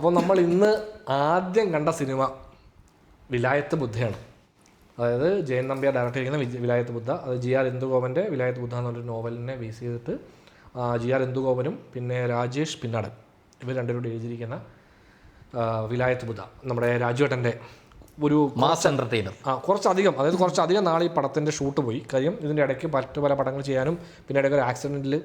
അപ്പോൾ നമ്മൾ ഇന്ന് ആദ്യം കണ്ട സിനിമ വിലായത്ത് ബുദ്ധയാണ്. അതായത് ജയൻ നമ്പ്യാർ ഡയറക്റ്റ് ചെയ്യുന്ന വിലായത്ത് ബുദ്ധ. അത് GR ഇന്ദുഗോപൻ്റെ വിലായത്ത് ബുദ്ധ എന്നൊരു നോവലിനെ ബേസ് ചെയ്തിട്ട് GR ഇന്ദുഗോപനും പിന്നെ രാജേഷ് പിന്നാടൻ ഇവർ രണ്ടുപേരോട് എഴുതിയിരിക്കുന്ന വിലായത്ത് ബുദ്ധ നമ്മുടെ രാജുവേട്ടൻ്റെ ഒരു മാസ് എൻ്റർടൈനർ. കുറച്ചധികം നാളെ ഈ പടത്തിൻ്റെ ഷൂട്ട് പോയി. കാര്യം ഇതിൻ്റെ ഇടയ്ക്ക് മറ്റു പല പടങ്ങൾ ചെയ്യാനും പിന്നെ ഇടയ്ക്ക് ഒരു ആക്സിഡൻറ്റിൽ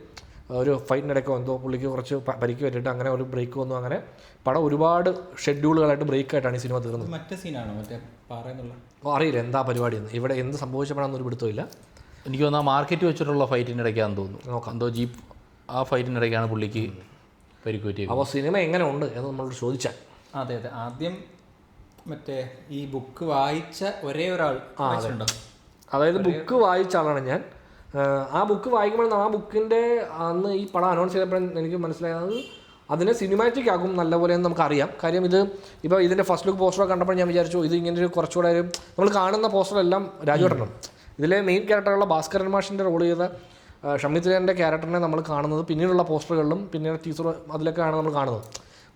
ഒരു ഫൈറ്റിനിടയ്ക്ക് എന്തോ പുള്ളിക്ക് കുറച്ച് പരിക്ക് പറ്റിയിട്ട് അങ്ങനെ ഒരു ബ്രേക്ക് വന്നു. അങ്ങനെ പടം ഒരുപാട് ഷെഡ്യൂളുകളായിട്ട് ബ്രേക്കായിട്ടാണ് ഈ സിനിമ തീർന്നത്. മറ്റേ സീനാണോ മറ്റേ പറയുന്നുള്ള അറിയില്ല എന്താ പരിപാടിയെന്ന്, ഇവിടെ എന്ത് സംഭവിച്ചപ്പോഴാണെന്നൊരു പിടുത്തമില്ല. എനിക്ക് തോന്നുന്നു മാർക്കറ്റ് വെച്ചിട്ടുള്ള ഫൈറ്റിനിടയ്ക്കാണെന്ന് തോന്നുന്നു. നോക്കാം, എന്തോ ജീപ്പ് ആ ഫൈറ്റിനിടയ്ക്കാണ് പുള്ളിക്ക് പരിക്ക് പറ്റിയത്. അപ്പോൾ സിനിമ എങ്ങനെ ഉണ്ട് എന്ന് നമ്മളോട് ചോദിച്ചാൽ അതെ ആദ്യം മറ്റേ ഈ ബുക്ക് വായിച്ച ഒരേ ഒരാൾ വായിച്ചിട്ടുണ്ടോ? അതായത് ബുക്ക് വായിച്ച ആളാണ് ഞാൻ. ആ ബുക്ക് വായിക്കുമ്പോൾ ആ ബുക്കിൻ്റെ അന്ന് ഈ പടം അനൗൺസ് ചെയ്തപ്പോഴും എനിക്ക് മനസ്സിലായത് അതിനെ സിനിമാറ്റിക് ആകും നല്ലപോലെ എന്ന് നമുക്കറിയാം. കാര്യം ഇത് ഇപ്പോൾ ഇതിൻ്റെ ഫസ്റ്റ് ലുക്ക് പോസ്റ്റർ കണ്ടപ്പോൾ ഞാൻ വിചാരിച്ചു ഇത് ഇങ്ങനെ ഒരു കുറച്ചുകൂടെ ഒരു നമ്മൾ കാണുന്ന പോസ്റ്ററെല്ലാം രാജുവേട്ടനും ഇതിലെ മെയിൻ ക്യാരക്ടറുള്ള ഭാസ്കരൻ മാഷിൻ്റെ റോൾ ചെയ്ത ഷമിത്രിയൻ്റെ ക്യാരക്ടറിനെ നമ്മൾ കാണുന്നത് പിന്നീടുള്ള പോസ്റ്ററുകളിലും പിന്നീട് ടീച്ചർ അതിലൊക്കെയാണ് നമ്മൾ കാണുന്നത്.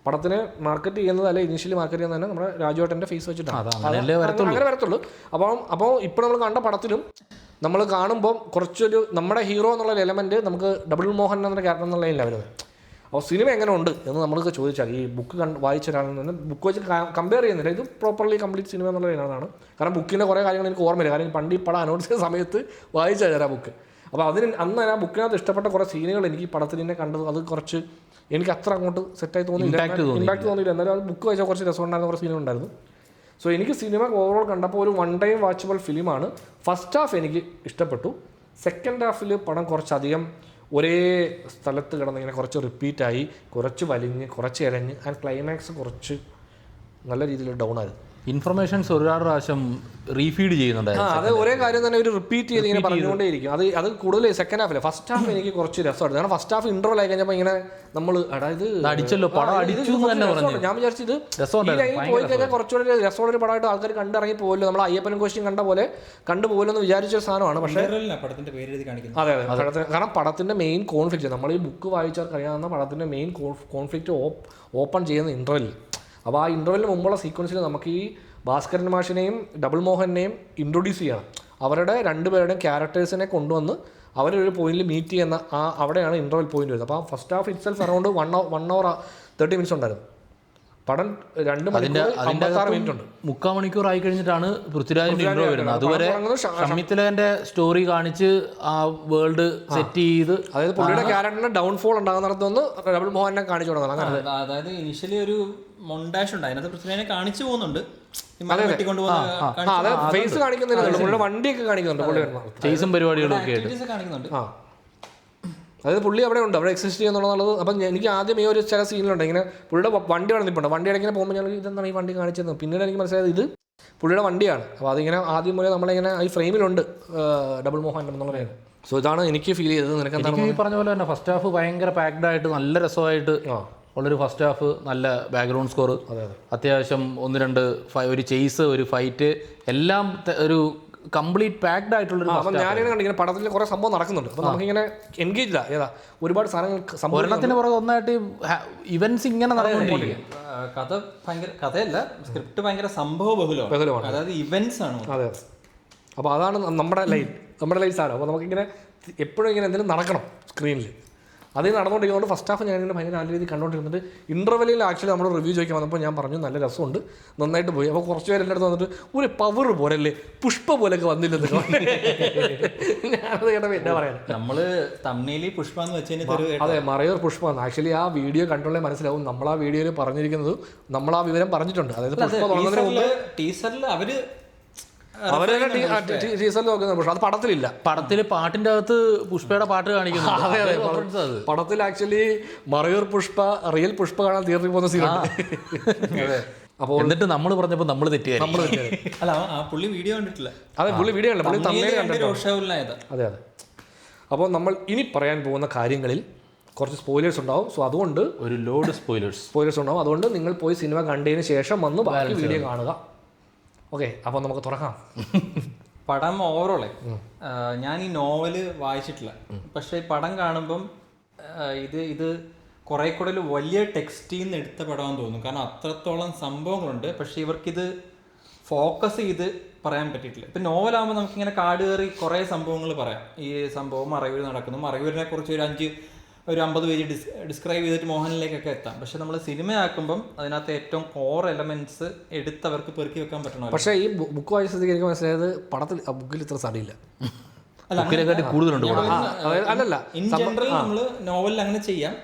പടത്തിന് മാർക്കറ്റ് ചെയ്യുന്നത് അല്ലെ ഇനീഷ്യലി മാർക്കറ്റ് ചെയ്യുന്നത് തന്നെ നമ്മുടെ രാജുവേട്ടൻ്റെ ഫേസ് വെച്ചിട്ടാണ് അങ്ങനെ വരത്തുള്ളൂ. അപ്പോൾ ഇപ്പോൾ നമ്മൾ കണ്ട പടത്തിലും നമ്മൾ കാണുമ്പോൾ കുറച്ചൊരു നമ്മുടെ ഹീറോ എന്നുള്ള എലമെൻറ്റ് നമുക്ക് ഡബിൾ മോഹൻ എന്ന ക്യാരക്ടർ എന്നുള്ള ലൈനിലാണ് വരുന്നത്. അപ്പോൾ സിനിമ എങ്ങനെ ഉണ്ട് എന്ന് നമ്മൾക്ക് ചോദിച്ചാൽ ഈ ബുക്ക് വായിച്ച ഒരാളിൽ നിന്ന് ബുക്ക് വെച്ച് കമ്പയർ ചെയ്യുന്നില്ല. ഇത് പ്രോപ്പർലി കംപ്ലീറ്റ് സിനിമ എന്നുള്ള ലൈനാണ്. കാരണം ബുക്കിൻ്റെ കുറേ കാര്യങ്ങൾ എനിക്ക് ഓർമ്മയില്ല. കാരണം പണ്ട് ഈ പടം അനൗൺസ് ചെയ്ത സമയത്ത് വായിച്ചാൽ ആ ബുക്ക്. അപ്പോൾ അന്ന് ആ ബുക്കിനകത്ത് ഇഷ്ടപ്പെട്ട കുറേ സീനുകൾ എനിക്ക് ഈ പടത്തിൽ തന്നെ കണ്ടത് അത് കുറച്ച് എനിക്ക് അത്ര അങ്ങോട്ട് സെറ്റായി തോന്നിയില്ല, ഇമ്പാക്ട് തോന്നിയില്ല. എന്നാലും അത് ബുക്ക് വായിച്ചാൽ കുറച്ച് രസമുണ്ടായിരുന്ന കുറച്ച് സീനുകളുണ്ടായിരുന്നു. സോ എനിക്ക് സിനിമ ഓവറോൾ കണ്ടപ്പോൾ ഒരു വൺ ടൈം വാച്ചബിൾ ഫിലിമാണ്. ഫസ്റ്റ് ഹാഫ് എനിക്ക് ഇഷ്ടപ്പെട്ടു. സെക്കൻഡ് ഹാഫിൽ പടം കുറച്ചധികം ഒരേ സ്ഥലത്ത് കിടന്നിങ്ങനെ കുറച്ച് റിപ്പീറ്റായി, കുറച്ച് വലിഞ്ഞ് കുറച്ച് ഇഴഞ്ഞ് ആൻഡ് ക്ലൈമാക്സ് കുറച്ച് നല്ല രീതിയിൽ ഡൗൺ ആയിരുന്നു. ഇൻഫർമേഷൻസ് ഒരുപാട് പ്രാവശ്യം റീഫീഡ് ചെയ്യുന്നുണ്ടായിരുന്നു. അത് ഒരേ കാര്യം തന്നെ ഒരു റിപ്പീറ്റ് ചെയ്ത് ഇങ്ങനെ പറഞ്ഞുകൊണ്ടേയിരിക്കും. അത് കൂടുതൽ സെക്കൻഡ് ഹാഫില്ല. ഫസ്റ്റ് ഹാഫ് എനിക്ക് കുറച്ച് രസമായിരുന്നു. കാരണം ഫസ്റ്റ് ഹാഫ് ഇന്റർവൽ ആയി കഴിഞ്ഞപ്പോൾ ഇങ്ങനെ നമ്മൾ അതായത് അടിച്ചല്ലോ പടം അടിച്ചു തന്നെ പറഞ്ഞു. ഞാൻ വിചാരിച്ചത് ഈ ലൈൻ പോയി കഴിഞ്ഞാൽ കുറച്ചുകൂടി രസമുള്ള ഒരു പടമായിട്ട് ആൾക്കാർ കണ്ടിറങ്ങി പോകല്ലോ, നമ്മൾ അയ്യപ്പനും കോശിയും കണ്ട പോലെ കണ്ടുപോലെന്ന് വിചാരിച്ച സാധനമാണ്. പക്ഷേ അതെ കാരണം പടത്തിന്റെ മെയിൻ കോൺഫ്ലിക്റ്റ് നമ്മൾ ഈ ബുക്ക് വായിച്ചാൽ അറിയാവുന്ന പടത്തിന്റെ മെയിൻ കോൺഫ്ലിക്റ്റ് ഓപ്പൺ ചെയ്യുന്ന ഇന്റർവെല്ലിൽ. അപ്പോൾ ആ ഇൻ്റർവെല്ലിന് മുമ്പുള്ള സീക്വൻസിൽ നമുക്ക് ഈ ഭാസ്കരൻ മാഷിനെയും ഡബിൾ മോഹനെയും ഇൻട്രൊഡ്യൂസ് ചെയ്യണം. അവരുടെ രണ്ടുപേരുടെയും ക്യാരക്ടേഴ്സിനെ കൊണ്ടുവന്ന് അവരൊരു പോയിന്റിൽ മീറ്റ് ചെയ്യുന്ന അവിടെയാണ് ഇൻ്റർവെൽ പോയിന്റ് വരുന്നത്. അപ്പോൾ first half it self around 1 hour 30 minutes ഉണ്ടായിരുന്നു. പടം 2 മണിക്കൂർ 56 മിനിറ്റ് ഉണ്ട്. 3/4 മണിക്കൂർ ആയി കഴിഞ്ഞിട്ടാണ് പൃഥ്വിരാജിന്റെ ഇൻട്രോ വരുന്നത്. അതുവരെ ഷമിത്തിലകന്റെ സ്റ്റോറി കാണിച്ച് ആ വേൾഡ് സെറ്റ് ചെയ്ത്, അതായത് പുള്ളിയുടെ ക്യാരക്ടറിന് ഡൗൺഫോൾ ഉണ്ടാകുന്നിടത്തൊന്ന് ഡബിൾ മോഹനെ കാണിച്ചു കൊടുക്കണം. അതായത് ഇനിഷ്യലി ഒരു മൊണ്ടാഷ് ഉണ്ട്, അതിനകത്ത് പൃഥ്വിരാജിനെ കാണിച്ചു പോകുന്നുണ്ട്. ഫേസ് കാണിക്കുന്നില്ല, വണ്ടിയൊക്കെ കാണിക്കുന്നുണ്ട്, ചേസും പരിപാടികളും ഒക്കെ കാണിക്കുന്നുണ്ട്. അതായത് പുള്ളി അവിടെ ഉണ്ട്, അവിടെ എക്സിസ്റ്റ് ചെയ്യുന്നുള്ളത്. അപ്പം എനിക്ക് ആദ്യം ഈ ഒരു ചില സീനിലുണ്ട് ഇങ്ങനെ പുള്ളിയുടെ വണ്ടി വന്നിട്ടുണ്ട്. വണ്ടി ഇടയ്ക്കിങ്ങനെ പോകുമ്പോൾ ഞാൻ ഇതെന്താണ് ഈ വണ്ടി കാണിച്ചത്, പിന്നീട് എനിക്ക് മനസ്സിലായത് ഇത് പുള്ളിയുടെ വണ്ടിയാണ്. അപ്പോൾ അതിങ്ങനെ ആദ്യം മുതലേ നമ്മളിങ്ങനെ ഈ ഫ്രെയിമിലുണ്ട് ഡബിൾ മോഹൻ എന്നുള്ളതാണ്. സോ ഇതാണ് എനിക്ക് ഫീൽ ചെയ്തത്. നിനക്ക് എന്താണ് ഈ പറഞ്ഞ പോലെ തന്നെ ഫസ്റ്റ് ഹാഫ് ഭയങ്കര പാക്ഡ് ആയിട്ട് നല്ല രസമായിട്ട് ഉള്ളൊരു ഫസ്റ്റ് ഹാഫ്, നല്ല ബാക്ക്ഗ്രൗണ്ട് സ്കോർ, അത്യാവശ്യം 1-2 ഒരു ചേസ്, ഒരു ഫൈറ്റ്, എല്ലാം ഒരു കംപ്ലീറ്റ് പാക്ഡ് ആയിട്ടുള്ളൊരു. അപ്പം ഞാനിങ്ങനെ കണ്ടിങ്ങനെ പടത്തിൽ കുറേ സംഭവം നടക്കുന്നുണ്ട്. അപ്പം നമുക്കിങ്ങനെ എൻഗേജ് ഒരുപാട് സാധനങ്ങൾ ഒരെണ്ണത്തിന് പുറകെ ഒന്നായിട്ട് ഇവന്റ്സ് ഇങ്ങനെ നടന്നുകൊണ്ടിരിക്കും. കഥ ഭയങ്കര കഥയല്ല, സ്ക്രിപ്റ്റ് ഭയങ്കര സംഭവ ബഹുലമാണ്, അതായത് ഇവന്റ്സ് ആണ്. അതെ. അപ്പോൾ അതാണ് നമ്മുടെ ലൈൻ സാധനം. അപ്പോൾ നമുക്കിങ്ങനെ എപ്പോഴും ഇങ്ങനെ എന്തെങ്കിലും നടക്കണം സ്ക്രീനിൽ. അത് നടന്നുകൊണ്ടിരിക്കുന്നതുകൊണ്ട് ഫസ്റ്റ് ഹാഫ് ഞാനിങ്ങനെ ഭയങ്കര നല്ല രീതിയിൽ കണ്ടുകൊണ്ടിരുന്നിട്ട് ഇൻ്റർവെല്ലിൽ ആക്ച്വലി നമ്മൾ റിവ്യൂ ചോദിക്കാൻ വന്നപ്പോൾ ഞാൻ പറഞ്ഞു നല്ല രസമുണ്ട്, നന്നായിട്ട് പോയി. അപ്പോൾ കുറച്ച് പേര് എൻ്റെ അടുത്ത് വന്നിട്ട് ഒരു പവർ പോലല്ലേ, പുഷ്പ പോലെയൊക്കെ വന്നില്ലെന്ന് ഞാനത് കേട്ടപ്പോൾ എന്താ പറയാൻ. നമ്മൾ തമ്മിലി പുഷ്പ എന്ന് വെച്ചതിന് അതെ, മറയൂർ പുഷ്പ എന്ന്. ആക്ച്വലി ആ വീഡിയോ കണ്ടുകൊണ്ടേ മനസ്സിലാവും നമ്മൾ ആ വീഡിയോയിൽ പറഞ്ഞിരിക്കുന്നത്, നമ്മൾ ആ വിവരം പറഞ്ഞിട്ടുണ്ട്. അതായത് പുഷ്പ തുടങ്ങുന്നതിന് മുമ്പ് ടീസറിൽ അവര് ടീസറിൽ നോക്കുന്നത്, പക്ഷെ അത് പടത്തിലില്ല. പടത്തിൽ പാട്ടിന്റെ അകത്ത് പുഷ്പയുടെ പാട്ട് കാണിക്കുന്നു. അതെ, പടത്തിൽ ആക്ച്വലി മറയൂർ പുഷ്പ റിയൽ പുഷ്പ കാണാൻ തിയേറ്ററിൽ പോകുന്ന സീനുണ്ട്. അപ്പോൾ എന്നിട്ട് നമ്മൾ പറഞ്ഞപ്പോൾ നമ്മൾ തെറ്റിയായി. അല്ല, പുള്ളി വീഡിയോ കണ്ടിട്ടില്ല. അതെ, പുള്ളി വീഡിയോ കണ്ടില്ല, പുള്ളി തമ്മിൽ കണ്ടിട്ടില്ല. അതെ. അപ്പോൾ നമ്മൾ ഇനി പറയാൻ പോകുന്ന കാര്യങ്ങളിൽ കുറച്ച് സ്പോയിലേഴ്സ് ഉണ്ടാവും. സോ അതുകൊണ്ട് ഒരു ലോഡ് സ്പോയിലേഴ്സ് ഉണ്ടാവും. അതുകൊണ്ട് നിങ്ങൾ പോയി സിനിമ കണ്ടതിന് ശേഷം വന്ന് ബാക്കി വീഡിയോ കാണുക. ഓക്കെ, അപ്പോൾ നമുക്ക് തുറക്കാം. പടം ഓവറോളെ ഞാൻ ഈ നോവല് വായിച്ചിട്ടില്ല, പക്ഷെ ഈ പടം കാണുമ്പം ഇത് കുറെ കൂടെ ഒരു വലിയ ടെക്സ്റ്റിൽ നിന്ന് എടുത്ത പടമാണെന്ന് തോന്നുന്നു. കാരണം അത്രത്തോളം സംഭവങ്ങളുണ്ട്. പക്ഷെ ഇവർക്കിത് ഫോക്കസ് ചെയ്ത് പറയാൻ പറ്റിയിട്ടില്ല. ഇപ്പം നോവലാകുമ്പോൾ നമുക്കിങ്ങനെ കാട് കയറി കുറേ സംഭവങ്ങൾ പറയാം. ഈ സംഭവം മറയൂർ നടക്കുന്നു, മറയൂരിനെ കുറിച്ച് ഒരു 50 പേജ് ഡിസ്ക്രൈബ് ചെയ്തിട്ട് മോഹനിലേക്കൊക്കെ എത്താം. പക്ഷെ നമ്മൾ സിനിമയാക്കുമ്പം അതിനകത്ത് ഏറ്റവും കോർ എലമെന്റ്സ് എടുത്തവർക്ക് പെറുക്കി വെക്കാൻ പറ്റണം. പക്ഷേ ഈ ബുക്ക് വായിച്ച സ്ഥിതിക്ക് എനിക്ക് മനസ്സിലായത് പടത്തിൽ ബുക്കിൽ ഇത്ര സാരിയില്ല. കൂടുതലുണ്ട്. അല്ലല്ല, ഇൻ ജനറൽ നമ്മൾ നോവലിൽ അങ്ങനെ ചെയ്യാം.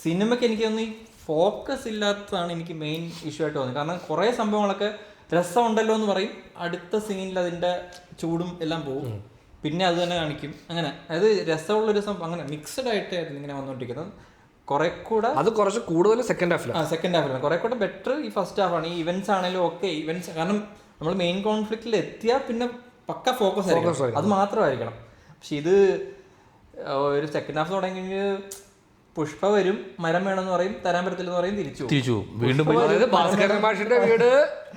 സിനിമയ്ക്ക് എനിക്ക് തോന്നുന്നു ഈ ഫോക്കസ് ഇല്ലാത്തതാണ് എനിക്ക് മെയിൻ ഇഷ്യൂ ആയിട്ട് തോന്നുന്നത്. കാരണം കുറേ സംഭവങ്ങളൊക്കെ രസമുണ്ടല്ലോ എന്ന് പറയും, അടുത്ത സീനിൽ അതിൻ്റെ ചൂടും എല്ലാം പോകും, പിന്നെ അത് തന്നെ കാണിക്കും. അങ്ങനെ അതായത് രസമുള്ളൊരു സംഭവം അങ്ങനെ മിക്സഡ് ആയിട്ടായിരുന്നു ഇങ്ങനെ വന്നുകൊണ്ടിരിക്കുന്നത്. കുറെ കൂടെ അത് കുറച്ച് കൂടുതൽ സെക്കൻഡ് ഹാഫിലാണ് കുറെ കൂടെ ബെറ്റർ ഈ ഫസ്റ്റ് ഹാഫാണ്. ഈ ഇവന്റ്സ് ആണെങ്കിലും ഓക്കെ ഇവന്റ്സ്, കാരണം നമ്മൾ മെയിൻ കോൺഫ്ലിക്റ്റിൽ എത്തിയാൽ പിന്നെ പക്ക ഫോക്കസ് ആയിരിക്കണം, അത് മാത്രമായിരിക്കണം. പക്ഷെ ഇത് ഒരു സെക്കൻഡ് ഹാഫ് തുടങ്ങി പുഷ്പ വരും, മരം വേണമെന്ന് പറയും, തരാൻ പറ്റത്തില്ലെന്ന് പറയും, തിരിച്ചു വീണ്ടും. ഭാസ്കരൻ മാഷിന്റെ വീട്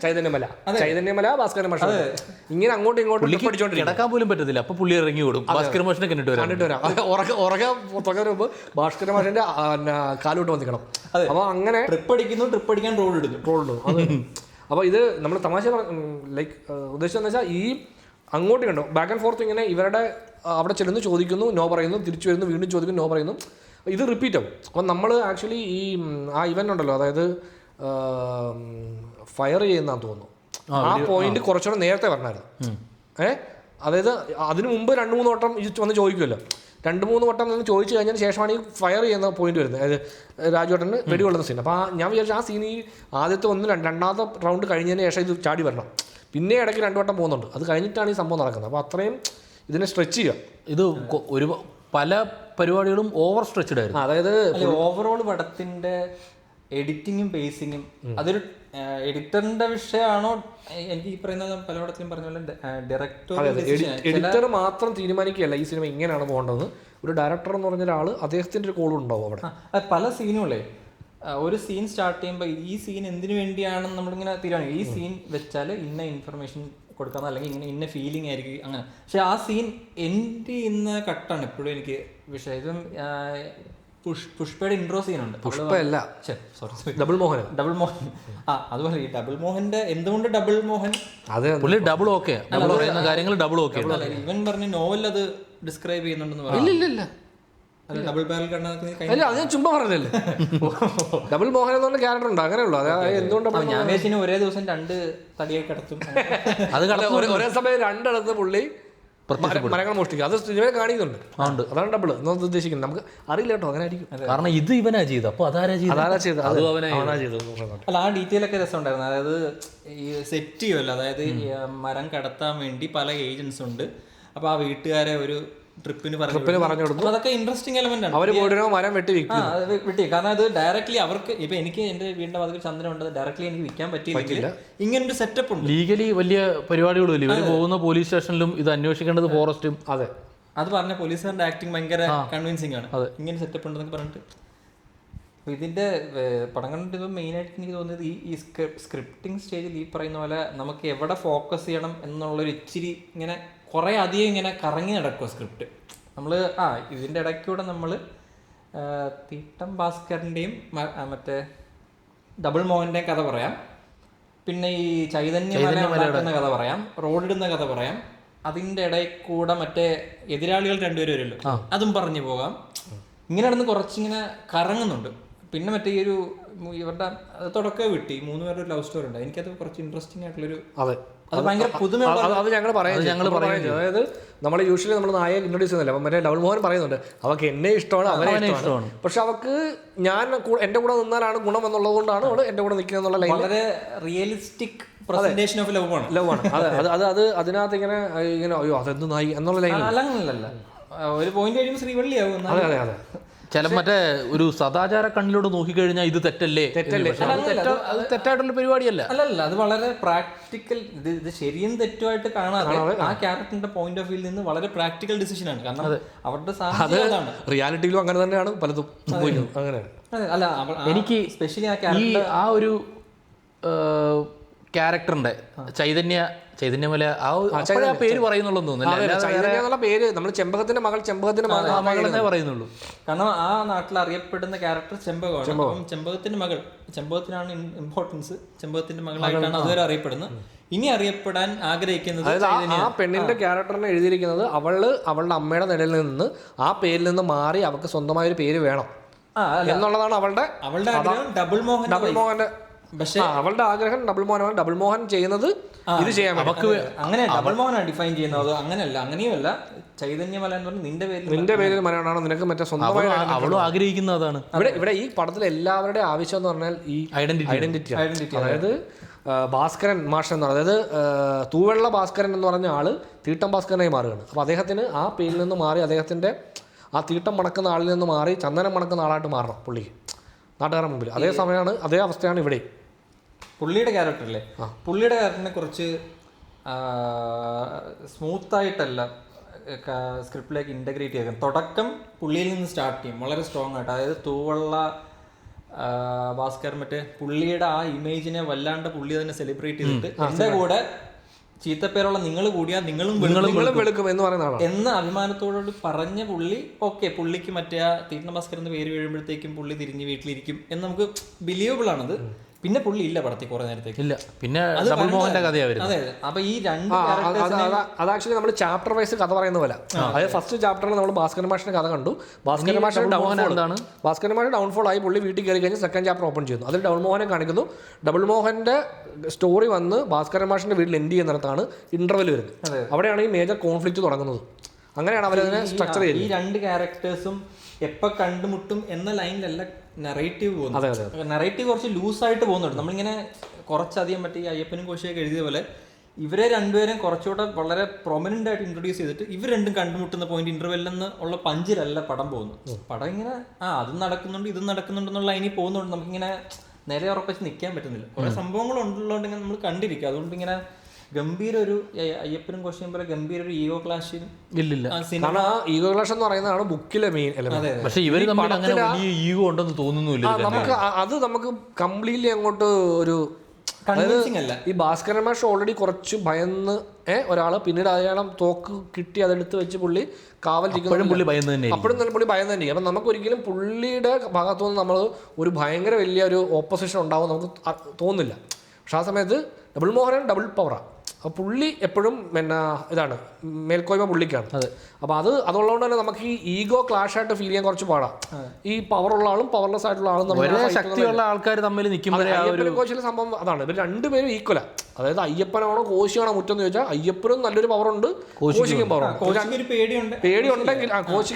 ചൈതന്യമല ഭാസ്കരൻ മാഷ് ഇങ്ങനെ അങ്ങോട്ടും ഇങ്ങോട്ടും കിടക്കാൻ പോലും പറ്റത്തില്ല. അപ്പൊ പുള്ളി ഇറങ്ങി ഓടും, ഭാസ്കരൻ മാഷിനെ കണ്ടിട്ട് വരാം. ഉറങ്ങാൻ തുടങ്ങുന്ന മുമ്പ് ഭാസ്കരൻ മാഷിന്റെ കാലോട്ട് വന്നിക്കണം. അപ്പൊ അങ്ങനെ ട്രിപ്പ് അടിക്കാൻ റോഡ് ഇടുന്നു. അപ്പൊ ഇത് നമ്മൾ തമാശ ലൈക്ക് ഉദ്ദേശിച്ചെന്ന് വെച്ചാൽ ഈ അങ്ങോട്ടും കണ്ടോ ബാക്ക് ആൻഡ് ഫോർത്ത് ഇങ്ങനെ ഇവരുടെ അവിടെ ചെല്ലുന്നു, ചോദിക്കുന്നു, നോ പറയുന്നു, തിരിച്ചു വരുന്നു, വീണ്ടും ചോദിക്കുന്നു, നോ പറയുന്നു. ഇത് റിപ്പീറ്റ് ആവും. അപ്പം നമ്മൾ ആക്ച്വലി ഈ ആ ഇവന്റ് ഉണ്ടല്ലോ, അതായത് ഫയർ ചെയ്യുന്നതാന്ന് തോന്നുന്നു, ആ പോയിന്റ് കുറച്ചുകൂടെ നേരത്തെ പറഞ്ഞായിരുന്നു. അതായത് അതിന് മുമ്പ് 2-3 വട്ടം വന്ന് ചോദിക്കുമല്ലോ, 2-3 വട്ടം നിന്ന് ചോദിച്ചു കഴിഞ്ഞതിന് ശേഷമാണ് ഈ ഫയർ ചെയ്യുന്ന പോയിന്റ് വരുന്നത്, അതായത് രാജുവേട്ടന് വെടികൊള്ളുന്ന സീൻ. അപ്പോൾ ഞാൻ വിചാരിച്ചു ആ സീൻ ഈ ആദ്യത്തെ രണ്ടാമത്തെ റൗണ്ട് കഴിഞ്ഞതിന് ശേഷം ഇത് ചാടി വരണം. പിന്നെ ഇടയ്ക്ക് 2 വട്ടം പോകുന്നുണ്ട്, അത് കഴിഞ്ഞിട്ടാണ് ഈ സംഭവം നടക്കുന്നത്. അപ്പോൾ അത്രയും ഇതിനെ സ്ട്രെച്ച് ചെയ്യുക. ഇത് ഒരു പല പരിപാടികളും ഓവർ സ്ട്രെച്ച്ഡ് ആയിരുന്നു. അതായത് ഓവറോൾ പടത്തിന്റെ എഡിറ്റിങ്ങും പേസിങ്ങും അതൊരു എഡിറ്ററിന്റെ വിഷയമാണോ? എനിക്ക് ഈ പറയുന്നത് പല പടത്തിലും പറഞ്ഞ പോലെ എഡിറ്റർ മാത്രം തീരുമാനിക്കുകയല്ല ഈ സിനിമ ഇങ്ങനെയാണ് പോകേണ്ടത്. ഒരു ഡയറക്ടർ എന്ന് പറഞ്ഞ ഒരാൾ അദ്ദേഹത്തിന്റെ ഒരു കോളും ഉണ്ടാവും അവിടെ. പല സീനുകളെ ഒരു സീൻ സ്റ്റാർട്ട് ചെയ്യുമ്പോൾ ഈ സീൻ എന്തിനു വേണ്ടിയാണെന്ന് നമ്മളിങ്ങനെ തീരുമാനിക്കും. ഈ സീൻ വെച്ചാൽ ഇന്ന ഇൻഫർമേഷൻ കൊടുക്കാന്ന്, അല്ലെങ്കിൽ ഇങ്ങനെ ഇന്ന ഫീലിംഗ് ആയിരിക്കും അങ്ങനെ. പക്ഷെ ആ സീൻ എൻഡ് ചെയ്യുന്ന കട്ടാണ് എപ്പോഴും എനിക്ക് വിഷയം. ഇതും പുഷ്പയുടെ ഇൻട്രോ സീനുണ്ട്. പുഷ്പയല്ല, ഡബിൾ മോഹൻ. അതുപോലെ ഈ ഡബിൾ മോഹന്റെ എന്തുകൊണ്ട് ഡബിൾ മോഹൻ, അതെ പുള്ളി ഡബിൾ ഓക്കെ പറയുന്ന കാര്യങ്ങൾ ഡബിൾ ഓക്കെ. ഇവൻ പറഞ്ഞ നോവലിൽ അത് ഡിസ്ക്രൈബ് ചെയ്യുന്നുണ്ടെന്ന് പറഞ്ഞു. ഇല്ല ഡബിൾ ബാരൽ അല്ല, അത് ഞാൻ ചുമ്മാ പറഞ്ഞല്ലേ. ഡബിൾ മോഹൻ എന്നുള്ള ക്യാരക്ടർ ഉണ്ട്, അങ്ങനെയുള്ളൂ. അതായത് എന്തുകൊണ്ടാണ് ഞാൻ വിചാരിച്ചു ഒരേ ദിവസം 2 തടിയെ കിടത്തും, അത് ഒരേ സമയം 2 ഇടത്ത് പുള്ളി മരങ്ങൾ മോഷ്ടിക്കുക. അത് സിനിമയിൽ കാണിക്കുന്നുണ്ട്. അതാണ് ഡബിൾ എന്നത് ഉദ്ദേശിക്കുന്നത്. നമുക്ക് അറിയില്ല കേട്ടോ, അങ്ങനെ ആയിരിക്കും. കാരണം ഇത് ഇവനാ ചെയ്തത്, അപ്പോൾ അതാരാ ചെയ്തത്? അല്ല, ആ ഡീറ്റെയിൽ ഒക്കെ രസമുണ്ടായിരുന്നു. അതായത് ഈ സെറ്റ് ചെയ്യുമല്ലോ, അതായത് മരം കടത്താൻ വേണ്ടി പല ഏജൻസ് ഉണ്ട്. അപ്പോൾ ആ വീട്ടുകാരെ ഒരു ട്രിപ്പിന് പറഞ്ഞു കൊടുത്തു. അതൊക്കെ ഇൻട്രസ്റ്റിംഗ് എലമെന്റ് ആണ്. അവർ മരം വെട്ടി കാരണം അത് ഡയറക്ട്ലി അവർക്ക് ഇപ്പൊ എനിക്ക് എന്റെ വീടിന്റെ വാതിൽ ചന്ദ്രൻ ഉണ്ട്, ഡയറക്ട്ലി എനിക്ക് വിൽക്കാൻ പറ്റിയില്ല. ഇങ്ങനൊരു സെറ്റപ്പ് ഉണ്ട്. ലീഗലി വലിയ പരിപാടികളും ഇല്ല. ഇവർ പോകുന്ന പോലീസ് സ്റ്റേഷനിലും ഇത് അന്വേഷിക്കേണ്ടത് ഫോറസ്റ്റും. അതെ, അത് പറഞ്ഞ പോലീസുകാരുടെ ആക്ടിങ് ഭയങ്കര കൺവിൻസിങ് ആണ്. ഇങ്ങനെ സെറ്റപ്പ് ഉണ്ടെന്നൊക്കെ പറഞ്ഞിട്ട് ഇതിന്റെ പടം കണ്ടിട്ട് മെയിൻ ആയിട്ട് എനിക്ക് തോന്നിയത് ഈ സ്ക്രിപ്റ്റിംഗ് സ്റ്റേജിൽ ഈ പറയുന്ന പോലെ നമുക്ക് എവിടെ ഫോക്കസ് ചെയ്യണം എന്നുള്ളൊരു ഇച്ചിരി ഇങ്ങനെ കുറേ അധികം ഇങ്ങനെ കറങ്ങി നടക്കുക സ്ക്രിപ്റ്റ്. നമ്മൾ ഇതിൻ്റെ ഇടയ്ക്കൂടെ നമ്മൾ തീട്ടം ഭാസ്കറിൻ്റെയും മറ്റേ ഡബിൾ മോഹൻ്റെയും കഥ പറയാം, പിന്നെ ഈ ചൈതന്യമല കഥ പറയാം, റോഡിടുന്ന കഥ പറയാം, അതിൻ്റെ ഇടയിൽ കൂടെ മറ്റേ എതിരാളികൾ 2 പേര് വരുമല്ലോ, അതും പറഞ്ഞു പോകാം. ഇങ്ങനെ നടന്ന് കുറച്ചിങ്ങനെ കറങ്ങുന്നുണ്ട്. പിന്നെ മറ്റേ ഈ ഒരു ഇവരുടെ തുടക്കം വിട്ടി 3 പേരുടെ ഒരു ലവ് സ്റ്റോറി ഉണ്ട്. എനിക്കത് കുറച്ച് ഇൻട്രസ്റ്റിംഗ് ആയിട്ടുള്ളൊരു, അത് ഭയങ്കര പുതുമയുള്ള, അത് ഞങ്ങൾ പറയുന്നത്. അതായത് നമ്മൾ യൂഷ്വലി നമ്മൾ നായകൻ ഇൻട്രൊഡ്യൂസ് ചെയ്യുന്നില്ല. അപ്പം മറ്റേ ഡബിൾ മോഹൻ പറയുന്നുണ്ട് അവൾക്ക് എന്നെ ഇഷ്ടമാണ്, അവനെ ഇഷ്ടമാണ്, പക്ഷെ അവൾക്ക് ഞാൻ എൻ്റെ കൂടെ നിന്നാലാണ് ഗുണം എന്നുള്ളത് കൊണ്ടാണ് അവൾ എൻ്റെ കൂടെ നിൽക്കുന്നത് എന്നുള്ള ലൈൻ. വളരെ റിയലിസ്റ്റിക് പ്രസന്റേഷൻ ഓഫ് ലവ് ആണ്. അത് അതിനകത്ത് ഇങ്ങനെ അയ്യോ അതെന്ത് നായി എന്നുള്ള ലൈൻ അല്ലല്ല, ഒരു പോയിന്റ് കഴിയുമ്പോൾ ശ്രീവള്ളിയാവും. അതെ ചില മറ്റേ ഒരു സദാചാര കണ്ണിലൂടെ നോക്കിക്കഴിഞ്ഞാൽ ഇത് തെറ്റല്ലേ, അത് തെറ്റായിട്ടുള്ള പരിപാടിയല്ല. അല്ലല്ല, അത് വളരെ പ്രാക്ടിക്കൽ. ഇത് ശരിയും തെറ്റുമായിട്ട് കാണാതെ ആ ക്യാരക്ടറിന്റെ പോയിന്റ് ഓഫ് വ്യൂ നിന്ന് വളരെ പ്രാക്ടിക്കൽ ഡിസിഷൻ ആണ്. കാരണം അവരുടെ സാഹചര്യം റിയാലിറ്റിയിലും അങ്ങനെ തന്നെയാണ് പലതും അങ്ങനെയാണ്. അല്ല, എനിക്ക് സ്പെഷ്യലി ആ ഒരു ക്യാരക്ടറിന്റെ ചൈതന്യമല ആ പേര് പറയുന്നുള്ളൂ പേര് നമ്മൾ ചെമ്പകത്തിന്റെ മകളെന്നേ പറയുന്നുള്ളൂ. കാരണം ആ നാട്ടിൽ അറിയപ്പെടുന്ന ക്യാരക്ടർ ചെമ്പകമാണ്. അപ്പം ചെമ്പകത്തിന്റെ മകൾ, ചെമ്പകത്തിനാണ് ഇമ്പോർട്ടൻസ്, ചെമ്പകത്തിന്റെ മകളായിട്ടാണ് അതുവരെ അറിയപ്പെടുന്നത്. ഇനി അറിയപ്പെടാൻ ആഗ്രഹിക്കുന്നത് ആ പെണ്ണിന്റെ ക്യാരക്ടറിനെ എഴുതിയിരിക്കുന്നത് അവളുടെ അമ്മയുടെ നിലയിൽ നിന്ന് ആ പേരിൽ നിന്ന് മാറി അവൾക്ക് സ്വന്തമായ ഒരു പേര് വേണം എന്നുള്ളതാണ് അവളുടെ ആഗ്രഹം. ഡബിൾ മോഹന്റെ പക്ഷേ അവളുടെ ആഗ്രഹം ഡബിൾ മോഹനാണ്. ഡബിൾ മോഹൻ ചെയ്യുന്നത് ഇത് ചെയ്യാൻ അങ്ങനെ ഡബിൾ മോഹനാണ് ഡിഫൈൻ ചെയ്യുന്നത്. അങ്ങനെയല്ല, അങ്ങനെയുമല്ല. ചൈതന്യമല എന്ന് പറഞ്ഞാൽ നിന്റെ പേരിൽ മലയാളമാണോ നിനക്ക് മറ്റേ സ്വന്തമായി അവളും ആഗ്രഹിക്കുന്നതാണ്. ഇവിടെ ഈ പടത്തിൽ എല്ലാവരുടെ ആവശ്യം എന്ന് പറഞ്ഞാൽ ഈ ഐഡന്റിറ്റി. അതായത് ഭാസ്കരൻ മാഷൻ എന്ന് പറയുന്നത്, അതായത് തൂവെള്ള ഭാസ്കരൻ എന്ന് പറഞ്ഞ ആള് തീട്ടം ഭാസ്കരനായി മാറുകയാണ്. അപ്പോൾ അദ്ദേഹത്തിന് ആ പേരിൽ നിന്ന് മാറി അദ്ദേഹത്തിന്റെ ആ തീട്ടം മണക്കുന്ന ആളിൽ നിന്ന് മാറി ചന്ദനം മണക്കുന്ന ആളായിട്ട് മാറണം പുള്ളിക്ക് നാട്ടുകാരുടെ മുമ്പിൽ. അതേ സമയമാണ്, അതേ അവസ്ഥയാണ് ഇവിടെ. പുള്ളിയുടെ ക്യാരക്ടറല്ലേ, പുള്ളിയുടെ ക്യാരക്ടറിനെ കുറിച്ച് സ്മൂത്തായിട്ടല്ല സ്ക്രിപ്റ്റിലേക്ക് ഇൻ്റഗ്രേറ്റ് ചെയ്തത്. തുടക്കം പുള്ളിയിൽ നിന്ന് സ്റ്റാർട്ട് ചെയ്യും വളരെ സ്ട്രോങ് ആയിട്ട്. അതായത് തൂവള്ള ഭാസ്കർ മറ്റേ പുള്ളിയുടെ ആ ഇമേജിനെ വല്ലാണ്ട് പുള്ളി തന്നെ സെലിബ്രേറ്റ് ചെയ്തിട്ട് എൻ്റെ കൂടെ ചീത്തപ്പേരുള്ള നിങ്ങൾ കൂടിയാൽ നിങ്ങളും വെളുക്കും എന്ന് പറയുന്ന എന്ന അഭിമാനത്തോട് പറഞ്ഞ പുള്ളി ഓക്കെ, പുള്ളിക്ക് മറ്റേ ആ തീഷ്ണ ഭാസ്കർ എന്ന് പേര് വീഴുമ്പോഴത്തേക്കും പുള്ളി തിരിഞ്ഞ് വീട്ടിലിരിക്കും എന്ന് നമുക്ക് ബിലീവബിൾ ആണത്. പിന്നെ പുള്ളി ഇല്ല പടത്തിൽ കുറെ നേരത്തേക്ക് ഇല്ല. പിന്നെ ഡബിൾ മോഹന്റെ കഥയാണ്. അതെ, അപ്പൊ ഈ രണ്ട് അത് ആക്ച്വലി നമ്മൾ ചാപ്റ്റർ വൈസ് കഥ പറയുന്ന പോലെ. അതായത് ഫസ്റ്റ് ചാപ്റ്ററിൽ നമ്മൾ ഭാസ്കരൻ മാഷിന്റെ കഥ കണ്ടു. ഭാസ്കരൻ മാഷ് ഡൗൺഫോൾ ആയി പുള്ളി വീട്ടിൽ കയറി കഴിഞ്ഞ് സെക്കൻഡ് ചാപ്റ്റർ ഓപ്പൺ ചെയ്യുന്നു. അതിൽ ഡബിൾ മോഹനെ കാണിക്കുന്നു. ഡബിൾ മോഹന്റെ സ്റ്റോറി വന്ന് ഭാസ്കരൻ മാഷിന്റെ വീട്ടിൽ എൻഡ് ചെയ്യുന്നിടത്താണ് ഇന്റർവെൽ വരുന്നത്. അവിടെയാണ് ഈ മേജർ കോൺഫ്ലിക്റ്റ് തുടങ്ങുന്നത്. അങ്ങനെയാണ് അവരതിനെ സ്ട്രക്ചർ ചെയ്യുന്നത്. ഈ രണ്ട് ക്യാരക്ടേഴ്സും എപ്പോ കണ്ടുമുട്ടും എന്ന ലൈനിലല്ല നറേറ്റീവ് പോകുന്നത്. നറേറ്റീവ് കുറച്ച് ലൂസായിട്ട് പോകുന്നുണ്ട്. നമ്മളിങ്ങനെ കുറച്ചധികം മറ്റേ ഈ അയ്യപ്പനും കോശിയൊക്കെ എഴുതിയ പോലെ ഇവരെ രണ്ടുപേരും കുറച്ചുകൂടെ വളരെ പ്രൊമനന്റ് ആയിട്ട് ഇൻട്രൊഡ്യൂസ് ചെയ്തിട്ട് ഇവർ രണ്ടും കണ്ടുമുട്ടുന്ന പോയിന്റ് ഇന്റർവെല്ലെന്ന് ഉള്ള പഞ്ചിലല്ല പടം പോകുന്നത്. പടം ഇങ്ങനെ അതും നടക്കുന്നുണ്ട് ഇതും നടക്കുന്നുണ്ടെന്നുള്ള ലൈനിൽ പോകുന്നുണ്ട്. നമുക്കിങ്ങനെ നേരെ ഉറപ്പിച്ച് നിൽക്കാൻ പറ്റുന്നില്ല. കുറെ സംഭവങ്ങൾ ഉള്ളതുകൊണ്ട് ഇങ്ങനെ നമ്മൾ കണ്ടിരിക്കും. അതുകൊണ്ട് ഇങ്ങനെ ഗംഭീര ഒരു അയ്യപ്പനും കോശിയും പോലെ ഗംഭീര ഒരു ഈഗോ ക്ലാഷ് ഇല്ലില്ല. കാരണം ആ ഈഗോ ക്ലാഷ് എന്ന് പറയുന്നതാണ് ബുക്കിലെ മെയിൻ എലമെന്റ്. പക്ഷേ ഇവർ ഈഗോ ഉണ്ടെന്ന് തോന്നുന്നില്ല. നമുക്ക് കംപ്ലീറ്റ്ലി അങ്ങോട്ട് ഒരു ഈ ഭാസ്കരൻ മാഷ് ഓൾറെഡി കുറച്ച് ഭയന്ന് ഒരാള്, പിന്നീട് അയാളെ തോക്ക് കിട്ടി അതെടുത്ത് വെച്ച് പുള്ളി കാവൽ അപ്പോഴും പുള്ളി ഭയം തന്നെ. പുള്ളി ഭയം തന്നെ. അപ്പം നമുക്ക് ഒരിക്കലും പുള്ളിയുടെ ഭാഗത്തുനിന്ന് നമ്മൾ ഒരു ഭയങ്കര വലിയ ഒരു ഓപ്പോസിഷൻ ഉണ്ടാവും നമുക്ക് തോന്നുന്നില്ല. പക്ഷെ ആ സമയത്ത് ഡബിൾ മോഹനൻ ഡബിൾ പവറാണ്. അപ്പോൾ പുള്ളി എപ്പോഴും പിന്നെ ഇതാണ് മേൽക്കോയ്മ പുള്ളിക്കാണ്. അപ്പോൾ അതുള്ളതുകൊണ്ട് തന്നെ നമുക്ക് ഈ ഈഗോ ക്ലാഷ് ആയിട്ട് ഫീൽ ചെയ്യാൻ കുറച്ച് പാടാം. ഈ പവറുള്ള ആളും പവർലെസ് ആയിട്ടുള്ള ആളും ശക്തിയുള്ള ആൾക്കാർ തമ്മിൽ നിൽക്കുമ്പോൾ കോശിയിലെ സംഭവം അതാണ്. ഇവർ രണ്ടുപേരും ഈക്വല. അതായത് അയ്യപ്പനാണോ കോശിയാണോ മുറ്റം എന്ന് ചോദിച്ചാൽ അയ്യപ്പനും നല്ലൊരു പവറുണ്ട്, കോശിക്കും പവറുണ്ട്. കോശിക്ക്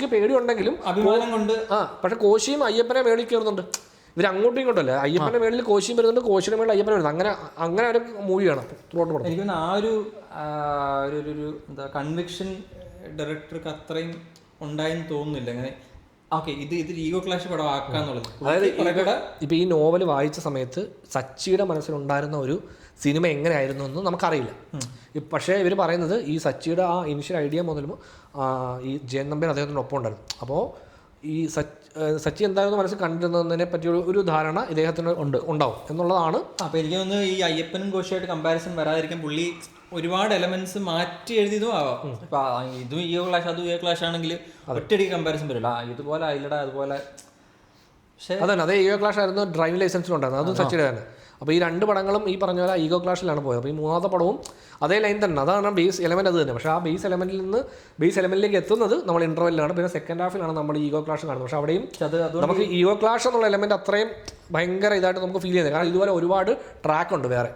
പേടിയുണ്ടെങ്കിലും പക്ഷെ കോശിയും അയ്യപ്പനെ മേളിൽ കയറുന്നുണ്ട്. ഇവർ അങ്ങോട്ടും ഇങ്ങോട്ടല്ലേ. അയ്യപ്പന്റെ മേളിൽ കോശിയും വരുന്നുണ്ട്, കോശിയുടെ മേളിൽ അയ്യപ്പനെ വരുന്നത്. അങ്ങനെ ഒരു മൂവിയാണ് ത്രൂഔട്ട് പടം. എനിക്ക് ആ ഒരു എന്താ കൺവിക്ഷൻ ഡയറക്ടർക്ക് അത്രയും ഉണ്ടായെന്ന് തോന്നുന്നില്ല. അങ്ങനെ ഓക്കെ ഇത് ഈഗോ ക്ലാഷ് പടം ആക്കാന്നുള്ളത്. അതായത് ഇപ്പൊ ഈ നോവൽ വായിച്ച സമയത്ത് സച്ചിയുടെ മനസ്സിലുണ്ടായിരുന്ന ഒരു സിനിമ എങ്ങനെയായിരുന്നു എന്ന് നമുക്കറിയില്ല. പക്ഷേ ഇവർ പറയുന്നത് ഈ സച്ചിയുടെ ആ ഇനിഷ്യൽ ഐഡിയ മുതലും ഈ ജയൻ നമ്പ്യാർ അദ്ദേഹത്തിൻ്റെ ഒപ്പം ഉണ്ടായിരുന്നു. അപ്പോൾ ഈ സച്ചി എന്തായിരുന്നു മനസ്സിൽ കണ്ടിരുന്നതിനെ പറ്റി ഒരു ധാരണ ഇദ്ദേഹത്തിന് ഉണ്ടാവും എന്നുള്ളതാണ്. അപ്പോൾ എനിക്ക് തോന്നുന്നു ഈ അയ്യപ്പനും കോശിയായിട്ട് കമ്പാരിസൺ വരാതിരിക്കാൻ പുള്ളി ഒരുപാട് എലമെന്റ്സ് മാറ്റി എഴുതിയതും ആവാം. ഇപ്പം ഇതും ഈഗോ ക്ലാഷ് അതും ഈഗോ ക്ലാഷ് ആണെങ്കിൽ ഒറ്റയടിക്ക് കമ്പാരിസൺ വരില്ല. ഇതുപോലെ അയിലട അതുപോലെ. പക്ഷേ അതന്നെ അതേ ഈഗോ ക്ലാഷ് ആയിരുന്നു ഡ്രൈവിംഗ് ലൈസൻസിലുണ്ടായിരുന്നു, അതും സച്ചിയുടെ തന്നെ. അപ്പോൾ ഈ രണ്ട് പടങ്ങളും ഈ പറഞ്ഞ പോലെ ഈഗോ ക്ലാഷിലാണ് പോയത്. അപ്പോൾ ഈ മൂന്നാമത്തെ പടവും അതേ ലൈൻ തന്നെ, അതാണ് ബേസ് എലമെന്റ് അത് തന്നെ. പക്ഷേ ആ ബേസ് എലമെന്റിലേക്ക് എത്തുന്നത് നമ്മൾ ഇന്റർവെല്ലാണ്. പിന്നെ സെക്കൻഡ് ഹാഫിലാണ് നമ്മൾ ഈഗോ ക്ലാഷ് കാണുന്നത്. പക്ഷേ അവിടെയും നമുക്ക് ഈഗോ ക്ലാഷ് എന്നുള്ള എലമെന്റ് അത്രയും ഭയങ്കര ഇതായിട്ട് നമുക്ക് ഫീൽ ചെയ്യുന്നത്. കാരണം ഇതുപോലെ ഒരുപാട് ട്രാക്ക് ഉണ്ട് വേറെ.